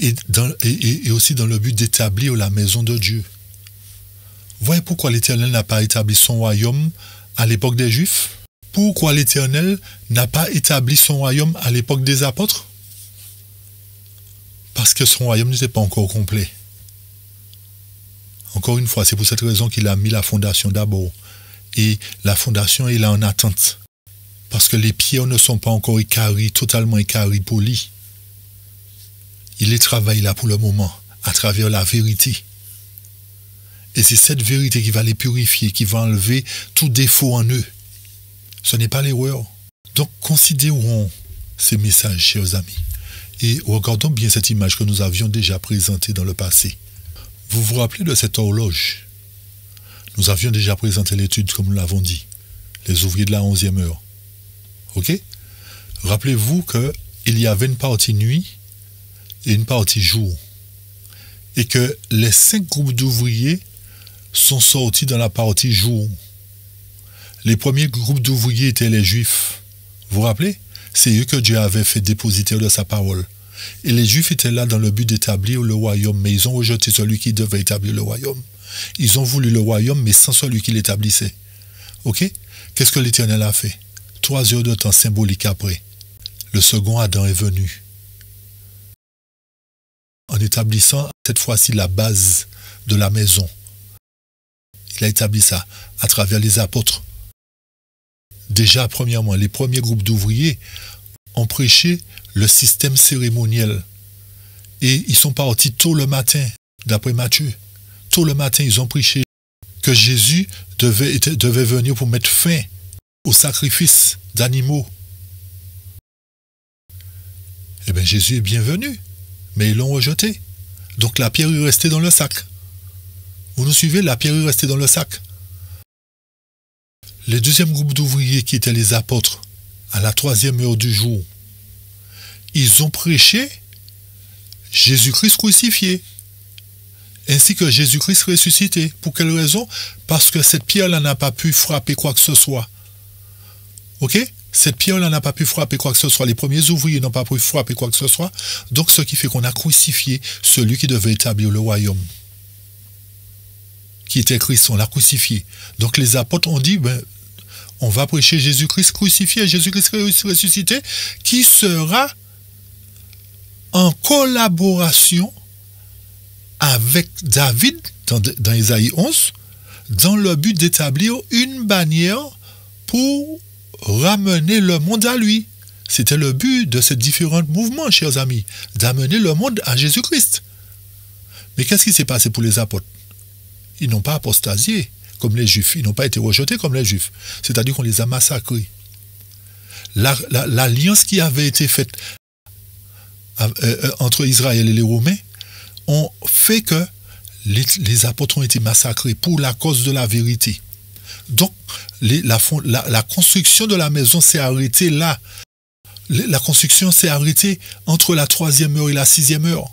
et aussi dans le but d'établir la maison de Dieu. Voyez pourquoi l'Éternel n'a pas établi son royaume à l'époque des Juifs? Pourquoi l'Éternel n'a pas établi son royaume à l'époque des apôtres? Parce que son royaume n'était pas encore complet. Encore une fois, c'est pour cette raison qu'il a mis la fondation d'abord. Et la fondation est là en attente. Parce que les pierres ne sont pas encore totalement équarries, polies. Il les travaille là pour le moment, à travers la vérité. Et c'est cette vérité qui va les purifier, qui va enlever tout défaut en eux. Ce n'est pas l'erreur. Donc, considérons ces messages, chers amis. Et regardons bien cette image que nous avions déjà présentée dans le passé. Vous vous rappelez de cette horloge? Nous avions déjà présenté l'étude, comme nous l'avons dit. Les ouvriers de la 11e heure. Ok? Rappelez-vous qu'il y avait une partie nuit et une partie jour. Et que les 5 groupes d'ouvriers sont sortis dans la partie jour. Les premiers groupes d'ouvriers étaient les Juifs. Vous vous rappelez? C'est eux que Dieu avait fait dépositaire de sa parole. Et les Juifs étaient là dans le but d'établir le royaume, mais ils ont rejeté celui qui devait établir le royaume. Ils ont voulu le royaume, mais sans celui qui l'établissait. Ok? Qu'est-ce que l'Éternel a fait? 3 heures de temps symbolique après, le second Adam est venu. En établissant cette fois-ci la base de la maison. Il a établi ça à travers les apôtres. Déjà, premièrement, les premiers groupes d'ouvriers ont prêché le système cérémoniel. Et ils sont partis tôt le matin, d'après Matthieu. Tôt le matin, ils ont prêché que Jésus devait venir pour mettre fin au sacrifice d'animaux. Eh bien, Jésus est bienvenu, mais ils l'ont rejeté. Donc la pierre est restée dans le sac. Vous nous suivez? La pierre est restée dans le sac. Le deuxième groupe d'ouvriers qui étaient les apôtres, à la 3e heure du jour, ils ont prêché Jésus-Christ crucifié, ainsi que Jésus-Christ ressuscité. Pour quelle raison? Parce que cette pierre-là n'a pas pu frapper quoi que ce soit. Ok? Cette pierre-là n'a pas pu frapper quoi que ce soit. Les premiers ouvriers n'ont pas pu frapper quoi que ce soit. Donc ce qui fait qu'on a crucifié celui qui devait établir le royaume, qui était Christ, on l'a crucifié. Donc les apôtres ont dit, on va prêcher Jésus-Christ crucifié, Jésus-Christ ressuscité, qui sera en collaboration avec David, dans Isaïe 11, dans le but d'établir une bannière pour ramener le monde à lui. C'était le but de ces différents mouvements, chers amis, d'amener le monde à Jésus-Christ. Mais qu'est-ce qui s'est passé pour les apôtres? Ils n'ont pas apostasié comme les Juifs, ils n'ont pas été rejetés comme les Juifs. C'est-à-dire qu'on les a massacrés. L'alliance qui avait été faite entre Israël et les Romains ont fait que les apôtres ont été massacrés pour la cause de la vérité. Donc, la construction de la maison s'est arrêtée là. La construction s'est arrêtée entre la 3e heure et la 6e heure.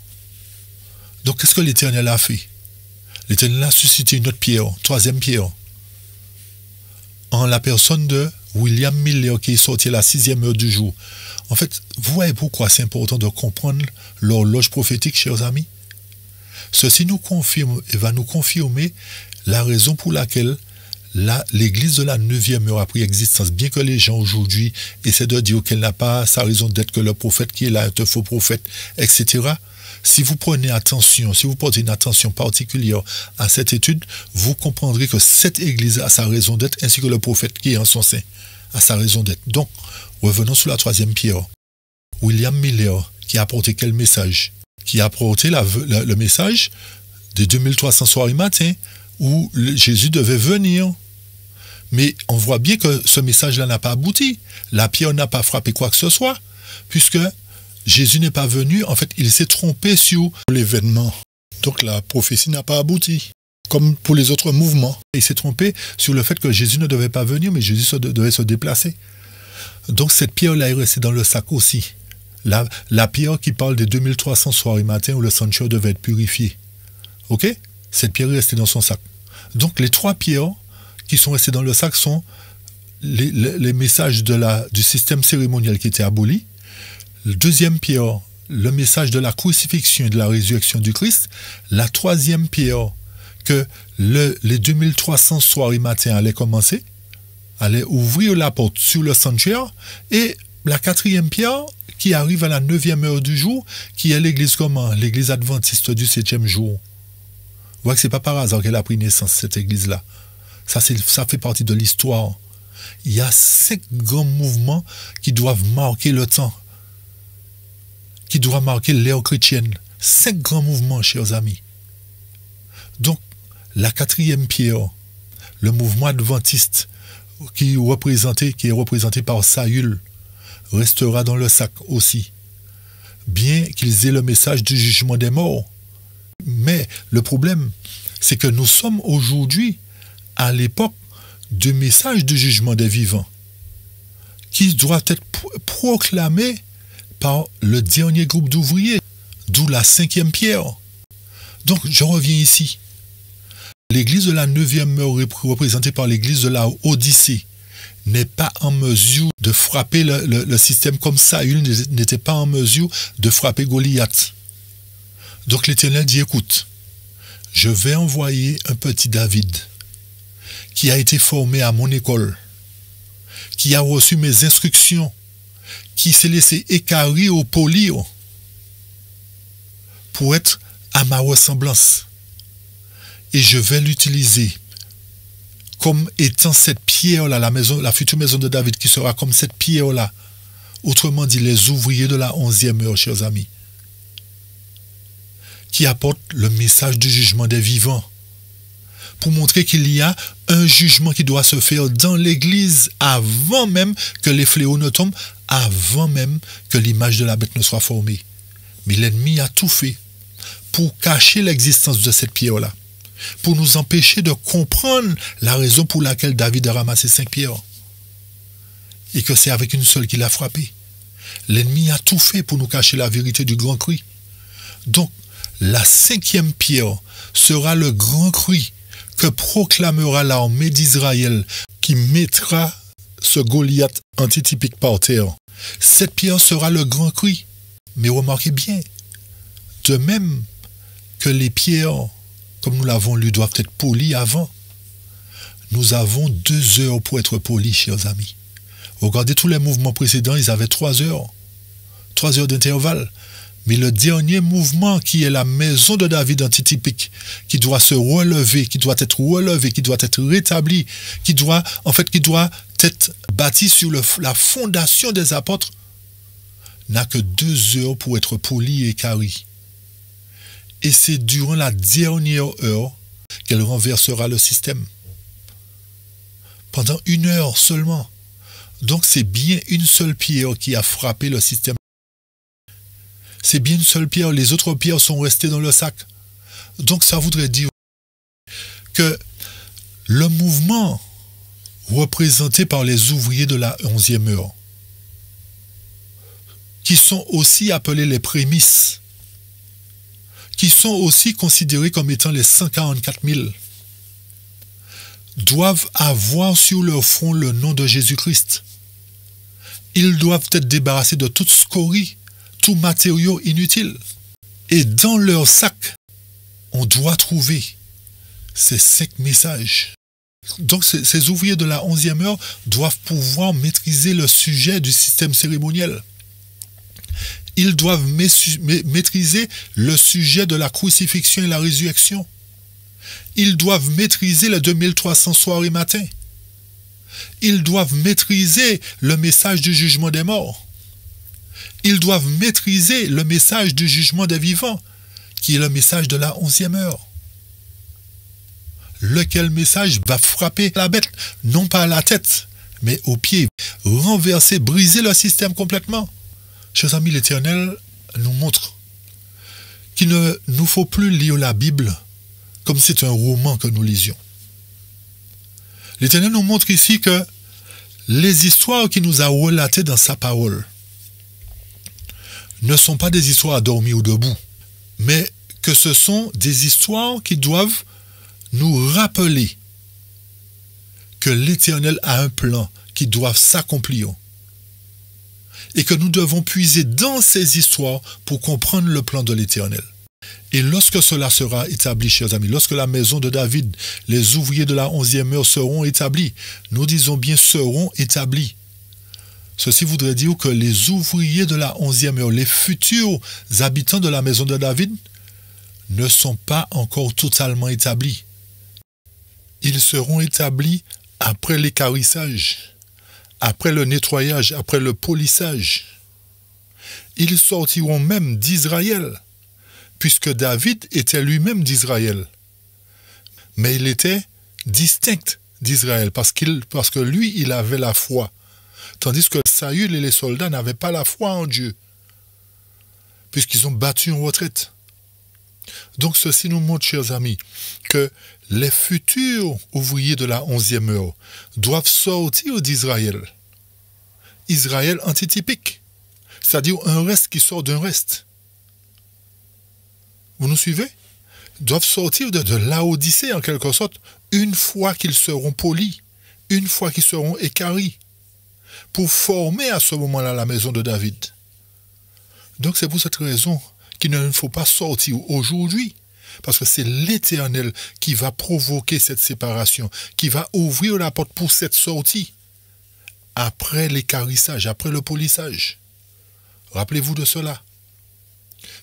Donc, qu'est-ce que l'Éternel a fait? L'Éternel a suscité une autre pierre, 3e pierre, en la personne de William Miller, qui est sorti à la 6e heure du jour. En fait, vous voyez pourquoi c'est important de comprendre l'horloge prophétique, chers amis? Ceci nous confirme et va nous confirmer la raison pour laquelle l'Église de la 9e heure a pris existence, bien que les gens aujourd'hui essaient de dire qu'elle n'a pas sa raison d'être, que le prophète qui est là est un faux prophète, etc. Si vous prenez attention, si vous portez une attention particulière à cette étude, vous comprendrez que cette Église a sa raison d'être, ainsi que le prophète qui est en son sein a sa raison d'être. Donc, Revenons sur la troisième pierre. William Miller, qui a apporté quel message? Qui a apporté le message des 2300 soirs et matins où Jésus devait venir. Mais on voit bien que ce message-là n'a pas abouti. La pierre n'a pas frappé quoi que ce soit, puisque Jésus n'est pas venu. En fait, il s'est trompé sur l'événement. Donc la prophétie n'a pas abouti, comme pour les autres mouvements. Il s'est trompé sur le fait que Jésus ne devait pas venir, mais Jésus devait se déplacer. Donc cette pierre-là est restée dans le sac aussi. La pierre qui parle des 2300 soirs et matins où le sanctuaire devait être purifié. Ok? Cette pierre est restée dans son sac. Donc les trois pierres qui sont restées dans le sac sont les messages du système cérémoniel qui était aboli. Le deuxième pierre, le message de la crucifixion et de la résurrection du Christ. La troisième pierre, que les 2300 soirs et matins allaient commencer, allaient ouvrir la porte sur le sanctuaire. Et la quatrième pierre, qui arrive à la 9e heure du jour, qui est l'église comment? L'église adventiste du 7e jour. Vous voyez que ce n'est pas par hasard qu'elle a pris naissance, cette église-là. Ça fait partie de l'histoire. Il y a 5 grands mouvements qui doivent marquer le temps, qui doivent marquer l'ère chrétienne. 5 grands mouvements, chers amis. Donc, la quatrième pierre, le mouvement adventiste, qui est représenté par Saül, restera dans le sac aussi, bien qu'ils aient le message du jugement des morts. Mais le problème, c'est que nous sommes aujourd'hui à l'époque du message du jugement des vivants, qui doit être proclamé par le dernier groupe d'ouvriers, d'où la 5e pierre. Donc, je reviens ici. L'église de la 9e heure, représentée par l'église de la Odyssée, n'est pas en mesure de frapper le système comme Saül n'était pas en mesure de frapper Goliath. Donc l'Éternel dit, écoute, je vais envoyer un petit David qui a été formé à mon école, qui a reçu mes instructions, qui s'est laissé équarrir ou polir pour être à ma ressemblance. Et je vais l'utiliser comme étant cette pierre-là, la future maison de David qui sera comme cette pierre-là. Autrement dit, les ouvriers de la 11e heure, chers amis, qui apportent le message du jugement des vivants, pour montrer qu'il y a un jugement qui doit se faire dans l'Église avant même que les fléaux ne tombent, avant même que l'image de la bête ne soit formée. Mais l'ennemi a tout fait pour cacher l'existence de cette pierre-là, pour nous empêcher de comprendre la raison pour laquelle David a ramassé 5 pierres, et que c'est avec une seule qu'il a frappé. L'ennemi a tout fait pour nous cacher la vérité du grand cri. Donc, la 5e pierre sera le grand cri que proclamera l'armée d'Israël, qui mettra ce Goliath antitypique par terre. Cette pierre sera le grand cri. Mais remarquez bien, de même que les pierres, comme nous l'avons lu, doivent être polies avant, nous avons 2 heures pour être polis, chers amis. Regardez tous les mouvements précédents, ils avaient 3 heures. 3 heures d'intervalle. Mais le dernier mouvement, qui est la maison de David antitypique, qui doit se relever, qui doit être relevé, qui doit être rétabli, qui doit être bâti sur la fondation des apôtres, n'a que 2 heures pour être poli et carré. Et c'est durant la dernière heure qu'elle renversera le système. Pendant 1 heure seulement. Donc c'est bien une seule pierre qui a frappé le système. C'est bien une seule pierre, les autres pierres sont restées dans le sac. Donc ça voudrait dire que le mouvement représenté par les ouvriers de la 11e heure, qui sont aussi appelés les prémices, qui sont aussi considérés comme étant les 144 000, doivent avoir sur leur front le nom de Jésus-Christ. Ils doivent être débarrassés de toute scorie, tout matériau inutile. Et dans leur sac, on doit trouver ces 5 messages. Donc ces ouvriers de la 11e heure doivent pouvoir maîtriser le sujet du système cérémoniel. Ils doivent maîtriser le sujet de la crucifixion et la résurrection. Ils doivent maîtriser les 2300 soirs et matins. Ils doivent maîtriser le message du jugement des morts. Ils doivent maîtriser le message du jugement des vivants, qui est le message de la 11e heure. Lequel message va frapper la bête, non pas à la tête, mais aux pieds, renverser, briser le système complètement. Chers amis, l'Éternel nous montre qu'il ne nous faut plus lire la Bible comme si c'était un roman que nous lisions. L'Éternel nous montre ici que les histoires qu'il nous a relatées dans sa parole ne sont pas des histoires à dormir ou debout, mais que ce sont des histoires qui doivent nous rappeler que l'Éternel a un plan qui doit s'accomplir et que nous devons puiser dans ces histoires pour comprendre le plan de l'Éternel. Et lorsque cela sera établi, chers amis, lorsque la maison de David, les ouvriers de la 11e heure seront établis, nous disons bien seront établis. Ceci voudrait dire que les ouvriers de la 11e heure, les futurs habitants de la maison de David, ne sont pas encore totalement établis. Ils seront établis après l'équarrissage, après le nettoyage, après le polissage. Ils sortiront même d'Israël, puisque David était lui-même d'Israël. Mais il était distinct d'Israël, parce que lui, il avait la foi. Tandis que Saül et les soldats n'avaient pas la foi en Dieu, puisqu'ils ont battu en retraite. Donc ceci nous montre, chers amis, que les futurs ouvriers de la 11e heure doivent sortir d'Israël. Israël antitypique, c'est-à-dire un reste qui sort d'un reste. Vous nous suivez? Doivent sortir de Laodicée en quelque sorte, une fois qu'ils seront polis, une fois qu'ils seront équarris, pour former à ce moment-là la maison de David. Donc c'est pour cette raison qu'il ne faut pas sortir aujourd'hui, parce que c'est l'Éternel qui va provoquer cette séparation, qui va ouvrir la porte pour cette sortie, après l'équarrissage, après le polissage. Rappelez-vous de cela.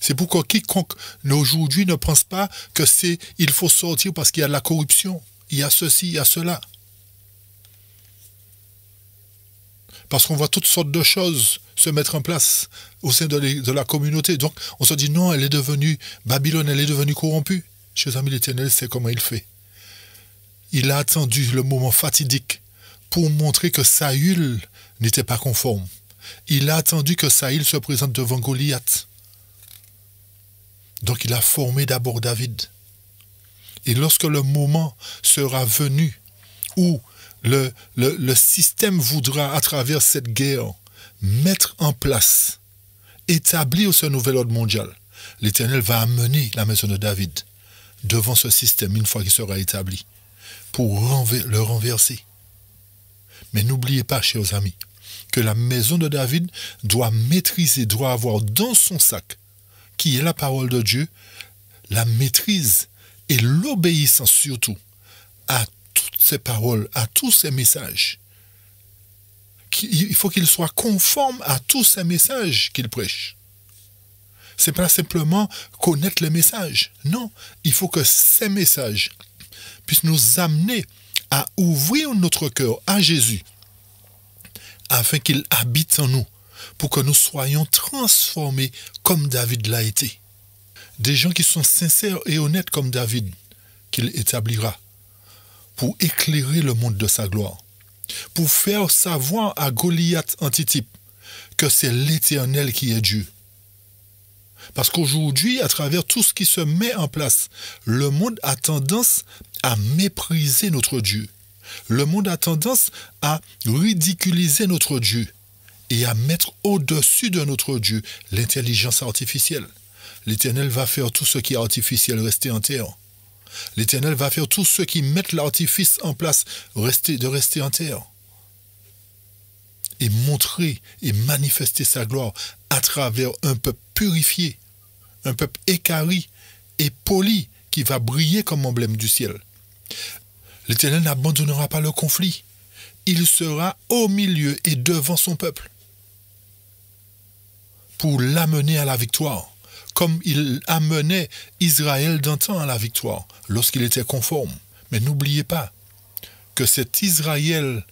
C'est pourquoi quiconque aujourd'hui ne pense pas que il faut sortir parce qu'il y a de la corruption, il y a ceci, il y a cela. Parce qu'on voit toutes sortes de choses se mettre en place au sein de la communauté. Donc, on se dit, non, elle est devenue, Babylone, elle est devenue corrompue. Chers amis, l'Éternel sait comment il fait. Il a attendu le moment fatidique pour montrer que Saül n'était pas conforme. Il a attendu que Saül se présente devant Goliath. Donc, il a formé d'abord David. Et lorsque le moment sera venu où le système voudra, à travers cette guerre, mettre en place, établir ce nouvel ordre mondial, l'Éternel va amener la maison de David devant ce système une fois qu'il sera établi, pour le renverser. Mais n'oubliez pas, chers amis, que la maison de David doit maîtriser, doit avoir dans son sac, qui est la parole de Dieu, la maîtrise et l'obéissance surtout à toutes ces paroles, à tous ces messages. Il faut qu'il soit conforme à tous ces messages qu'il prêche. Ce n'est pas simplement connaître les messages. Non, il faut que ces messages puissent nous amener à ouvrir notre cœur à Jésus, afin qu'il habite en nous, pour que nous soyons transformés comme David l'a été. Des gens qui sont sincères et honnêtes comme David, qu'il établira, pour éclairer le monde de sa gloire, pour faire savoir à Goliath antitype que c'est l'Éternel qui est Dieu. Parce qu'aujourd'hui, à travers tout ce qui se met en place, le monde a tendance à mépriser notre Dieu. Le monde a tendance à ridiculiser notre Dieu et à mettre au-dessus de notre Dieu l'intelligence artificielle. L'Éternel va faire tout ce qui est artificiel rester en terre. L'Éternel va faire tout ce qui met l'artifice en place de rester en terre. Et montrer et manifester sa gloire à travers un peuple purifié, un peuple équarri et poli qui va briller comme emblème du ciel. L'Éternel n'abandonnera pas le conflit. Il sera au milieu et devant son peuple pour l'amener à la victoire, comme il amenait Israël d'antan à la victoire lorsqu'il était conforme. Mais n'oubliez pas que cet Israël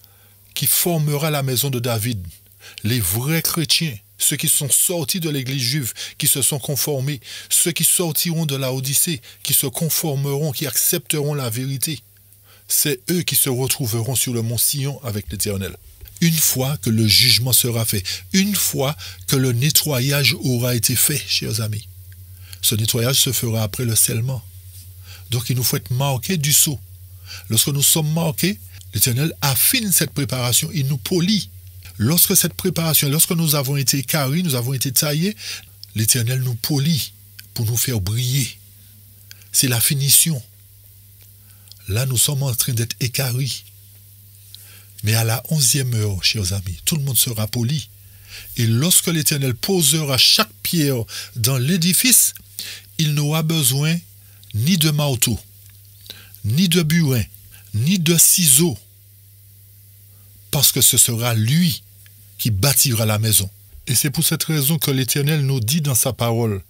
qui formera la maison de David, les vrais chrétiens, ceux qui sont sortis de l'église juive, qui se sont conformés, ceux qui sortiront de la Odyssée, qui se conformeront, qui accepteront la vérité, c'est eux qui se retrouveront sur le mont Sion avec l'Éternel. Une fois que le jugement sera fait, une fois que le nettoyage aura été fait, chers amis. Ce nettoyage se fera après le scellement. Donc il nous faut être marqués du sceau. Lorsque nous sommes marqués, l'Éternel affine cette préparation, il nous polit. Lorsque cette préparation, lorsque nous avons été carrés, nous avons été taillés, l'Éternel nous polit pour nous faire briller. C'est la finition. Là, nous sommes en train d'être écarrés. Mais à la 11e heure, chers amis, tout le monde sera poli. Et lorsque l'Éternel posera chaque pierre dans l'édifice, il n'aura besoin ni de marteau, ni de burin, ni de ciseaux, parce que ce sera lui qui bâtira la maison. Et c'est pour cette raison que l'Éternel nous dit dans sa parole,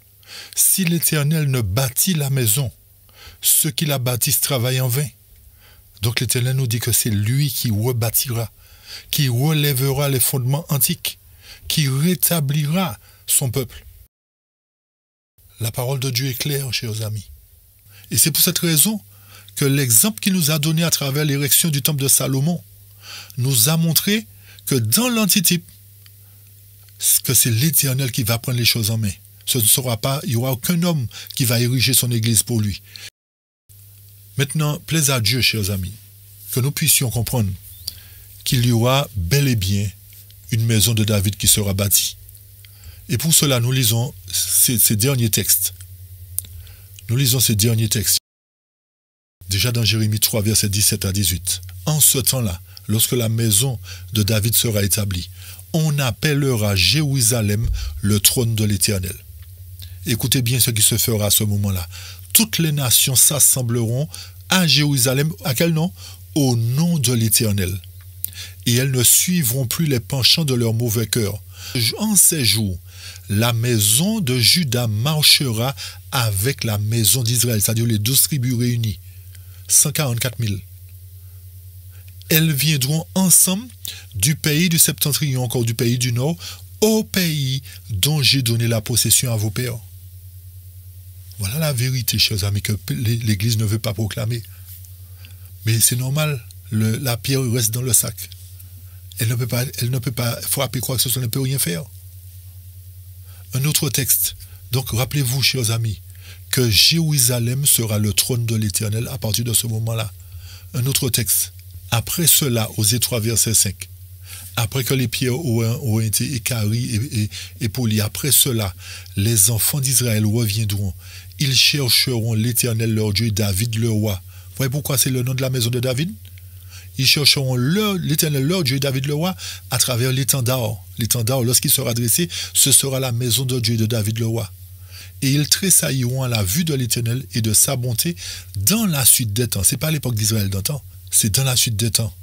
si l'Éternel ne bâtit la maison, ceux qui la bâtissent travaillent en vain. Donc l'Éternel nous dit que c'est lui qui rebâtira, qui relèvera les fondements antiques, qui rétablira son peuple. La parole de Dieu est claire, chers amis. Et c'est pour cette raison que l'exemple qu'il nous a donné à travers l'érection du temple de Salomon nous a montré que dans l'antitype, que c'est l'Éternel qui va prendre les choses en main. Ce ne sera pas, il n'y aura aucun homme qui va ériger son église pour lui. Maintenant, plaise à Dieu, chers amis, que nous puissions comprendre qu'il y aura bel et bien une maison de David qui sera bâtie. Et pour cela, nous lisons ces derniers textes. Nous lisons ces derniers textes. Déjà dans Jérémie 3, versets 17 à 18. En ce temps-là, lorsque la maison de David sera établie, on appellera Jérusalem le trône de l'Éternel. Écoutez bien ce qui se fera à ce moment-là. Toutes les nations s'assembleront à Jérusalem. À quel nom? Au nom de l'Éternel. Et elles ne suivront plus les penchants de leur mauvais cœur. En ces jours, la maison de Juda marchera avec la maison d'Israël, c'est-à-dire les 12 tribus réunies. 144 000. Elles viendront ensemble du pays du septentrion, encore du pays du nord, au pays dont j'ai donné la possession à vos pères. Voilà la vérité, chers amis, que l'Église ne veut pas proclamer. Mais c'est normal, la pierre reste dans le sac. Elle ne peut pas frapper quoi que ce soit, elle ne peut rien faire. Un autre texte. Donc rappelez-vous, chers amis, que Jérusalem sera le trône de l'Éternel à partir de ce moment-là. Un autre texte. Après cela, Osée 3, verset 5. Après que les pierres auront été équarries et polies, après cela, les enfants d'Israël reviendront. Ils chercheront l'Éternel leur Dieu, David le roi. Vous voyez pourquoi c'est le nom de la maison de David? Ils chercheront l'Éternel leur Dieu, David le roi, à travers l'étendard. L'étendard, lorsqu'il sera dressé, ce sera la maison de Dieu de David le roi. Et ils tressailliront à la vue de l'Éternel et de sa bonté dans la suite des temps. Ce n'est pas l'époque d'Israël d'antan, c'est dans la suite des temps.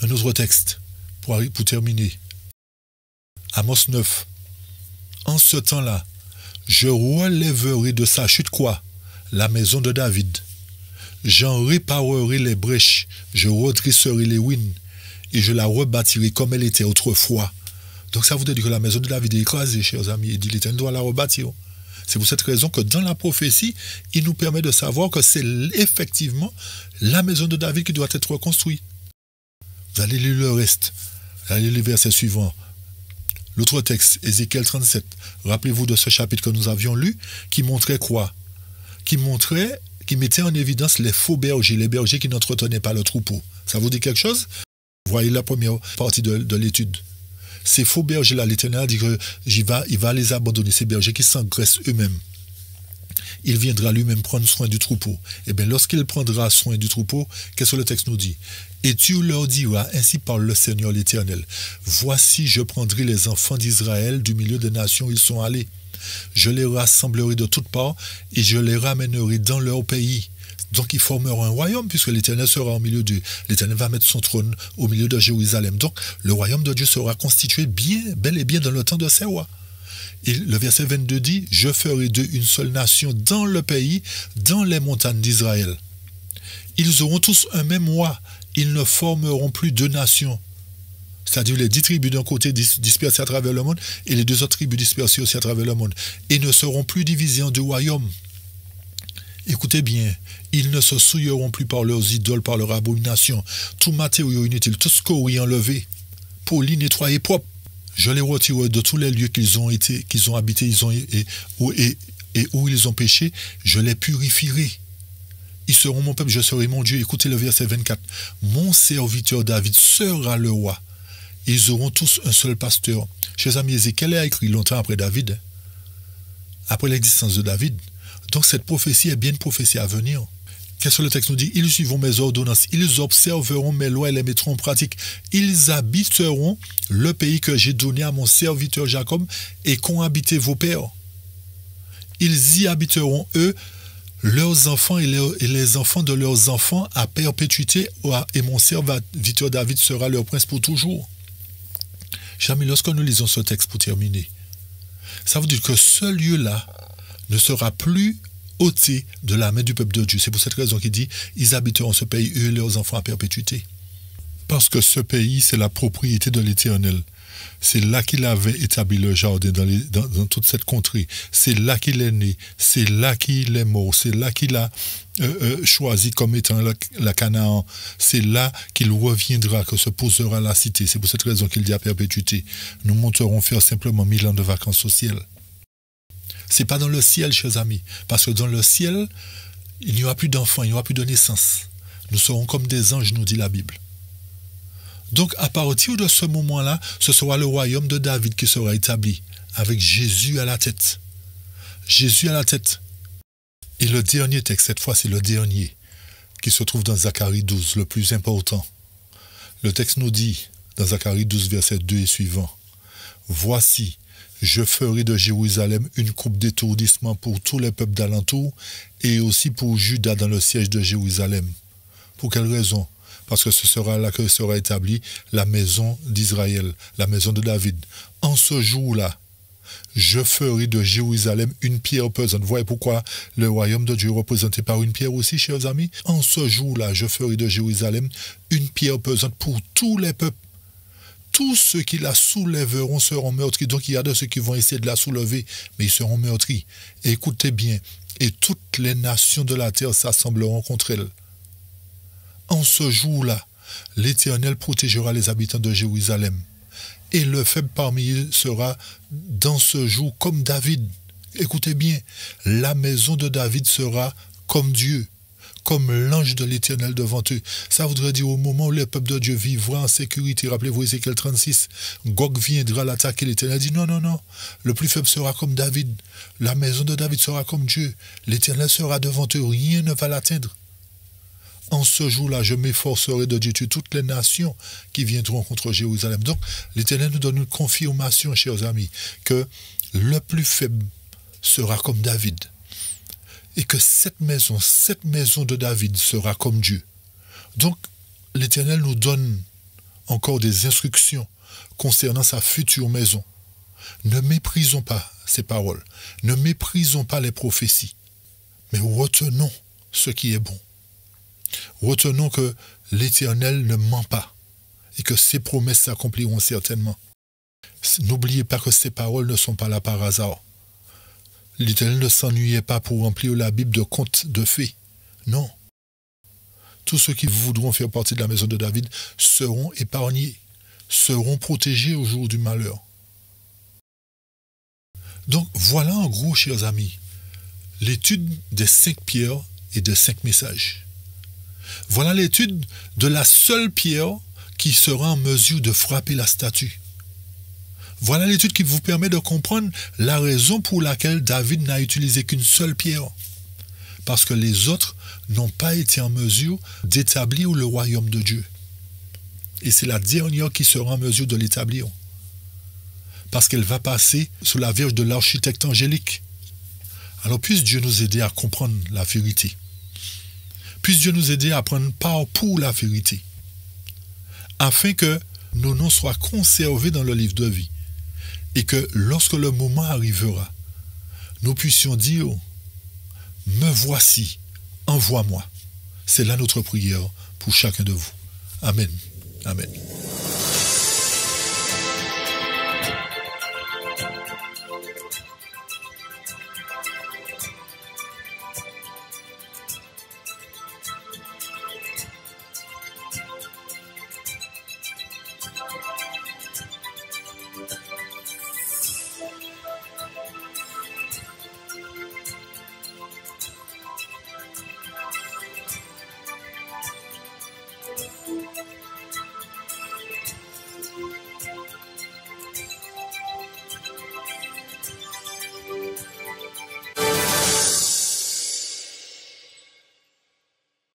Un autre texte, pour terminer. Amos 9. En ce temps-là, je relèverai de sa chute quoi? La maison de David. J'en réparerai les brèches, je redresserai les ruines, et je la rebâtirai comme elle était autrefois. Donc ça voudrait dire que la maison de David est écrasée, chers amis, et dit l'Éternel doit la rebâtir. C'est pour cette raison que dans la prophétie, il nous permet de savoir que c'est effectivement la maison de David qui doit être reconstruite. Vous allez lire le reste. Vous allez lire les versets suivants. L'autre texte, Ézéchiel 37. Rappelez-vous de ce chapitre que nous avions lu, qui montrait quoi? Qui mettait en évidence les faux bergers, les bergers qui n'entretenaient pas le troupeau. Ça vous dit quelque chose? Voyez la première partie de l'étude. Ces faux bergers-là, l'Éternel dit qu'il va les abandonner, ces bergers qui s'engraissent eux-mêmes. Il viendra lui-même prendre soin du troupeau. Et bien, lorsqu'il prendra soin du troupeau, qu'est-ce que le texte nous dit? Et tu leur diras, ainsi parle le Seigneur l'Éternel, voici, je prendrai les enfants d'Israël du milieu des nations où ils sont allés. Je les rassemblerai de toutes parts et je les ramènerai dans leur pays. Donc ils formeront un royaume puisque l'Éternel sera au milieu d'eux. L'Éternel va mettre son trône au milieu de Jérusalem. Donc le royaume de Dieu sera constitué bel et bien dans le temps de ces rois. Et le verset 22 dit, je ferai d'eux une seule nation dans le pays, dans les montagnes d'Israël. Ils auront tous un même roi. ils ne formeront plus deux nations. C'est-à-dire les 10 tribus d'un côté dispersées à travers le monde et les 2 autres tribus dispersées aussi à travers le monde. Et ne seront plus divisés en 2 royaumes. Écoutez bien, ils ne se souilleront plus par leurs idoles, par leur abomination. Tout matériau inutile, tout ce qu'on a enlevé, poli, nettoyé, propre. Je les retire de tous les lieux qu'ils ont habités, et où ils ont péché, je les purifierai. Ils seront mon peuple, je serai mon Dieu. Écoutez le verset 24. Mon serviteur David sera le roi. Ils auront tous un seul pasteur. Chers amis, Ézéchiel a écrit longtemps après David, après l'existence de David. Donc cette prophétie est bien une prophétie à venir. Qu'est-ce que le texte nous dit? Ils suivront mes ordonnances, ils observeront mes lois et les mettront en pratique. Ils habiteront le pays que j'ai donné à mon serviteur Jacob et qu'ont habité vos pères. Ils y habiteront, eux, leurs enfants et les enfants de leurs enfants à perpétuité, et mon serviteur David sera leur prince pour toujours. Jamais, lorsque nous lisons ce texte pour terminer, ça veut dire que ce lieu-là ne sera plus ôté de la main du peuple de Dieu. C'est pour cette raison qu'il dit, ils habiteront ce pays, eux et leurs enfants à perpétuité. Parce que ce pays, c'est la propriété de l'Éternel. C'est là qu'il avait établi le jardin dans toute cette contrée. C'est là qu'il est né. C'est là qu'il est mort. C'est là qu'il a choisi comme étant la Canaan. C'est là qu'il reviendra, que se posera la cité. C'est pour cette raison qu'il dit à perpétuité. Nous monterons faire simplement 1000 ans de vacances au ciel. C'est pas dans le ciel, chers amis. Parce que dans le ciel, il n'y aura plus d'enfants, il n'y aura plus de naissance. Nous serons comme des anges, nous dit la Bible. Donc, à partir de ce moment-là, ce sera le royaume de David qui sera établi, avec Jésus à la tête. Jésus à la tête. Et le dernier texte, cette fois, c'est le dernier, qui se trouve dans Zacharie 12, le plus important. Le texte nous dit, dans Zacharie 12, verset 2 et suivant, « Voici, je ferai de Jérusalem une coupe d'étourdissement pour tous les peuples d'alentour, et aussi pour Juda dans le siège de Jérusalem. » Pour quelle raison? Parce que ce sera là que sera établie la maison d'Israël, la maison de David. En ce jour-là, je ferai de Jérusalem une pierre pesante. Vous voyez pourquoi le royaume de Dieu est représenté par une pierre aussi, chers amis? En ce jour-là, je ferai de Jérusalem une pierre pesante pour tous les peuples. Tous ceux qui la soulèveront seront meurtris. Donc il y a de ceux qui vont essayer de la soulever, mais ils seront meurtris. Et écoutez bien, et toutes les nations de la terre s'assembleront contre elle. En ce jour-là, l'Éternel protégera les habitants de Jérusalem. Et le faible parmi eux sera dans ce jour comme David. Écoutez bien, la maison de David sera comme Dieu, comme l'ange de l'Éternel devant eux. Ça voudrait dire au moment où le peuple de Dieu vivra en sécurité. Rappelez-vous Ézéchiel 36, Gog viendra l'attaquer. L'Éternel dit non, non, non. Le plus faible sera comme David. La maison de David sera comme Dieu. L'Éternel sera devant eux. Rien ne va l'atteindre. En ce jour-là, je m'efforcerai de détruire toutes les nations qui viendront contre Jérusalem. Donc, l'Éternel nous donne une confirmation, chers amis, que le plus faible sera comme David. Et que cette maison de David sera comme Dieu. Donc, l'Éternel nous donne encore des instructions concernant sa future maison. Ne méprisons pas ces paroles. Ne méprisons pas les prophéties. Mais retenons ce qui est bon. Retenons que l'Éternel ne ment pas et que ses promesses s'accompliront certainement. N'oubliez pas que ces paroles ne sont pas là par hasard. L'Éternel ne s'ennuyait pas pour remplir la Bible de contes de fées. Non. Tous ceux qui voudront faire partie de la maison de David seront épargnés, seront protégés au jour du malheur. Donc voilà en gros, chers amis, l'étude des 5 pierres et des 5 messages. Voilà l'étude de la seule pierre qui sera en mesure de frapper la statue. Voilà l'étude qui vous permet de comprendre la raison pour laquelle David n'a utilisé qu'une seule pierre. Parce que les autres n'ont pas été en mesure d'établir le royaume de Dieu. Et c'est la dernière qui sera en mesure de l'établir. Parce qu'elle va passer sous la verge de l'architecte angélique. Alors puisse Dieu nous aider à comprendre la vérité. Puisse Dieu nous aider à prendre part pour la vérité. Afin que nos noms soient conservés dans le livre de vie. Et que lorsque le moment arrivera, nous puissions dire, me voici, envoie-moi. C'est là notre prière pour chacun de vous. Amen. Amen.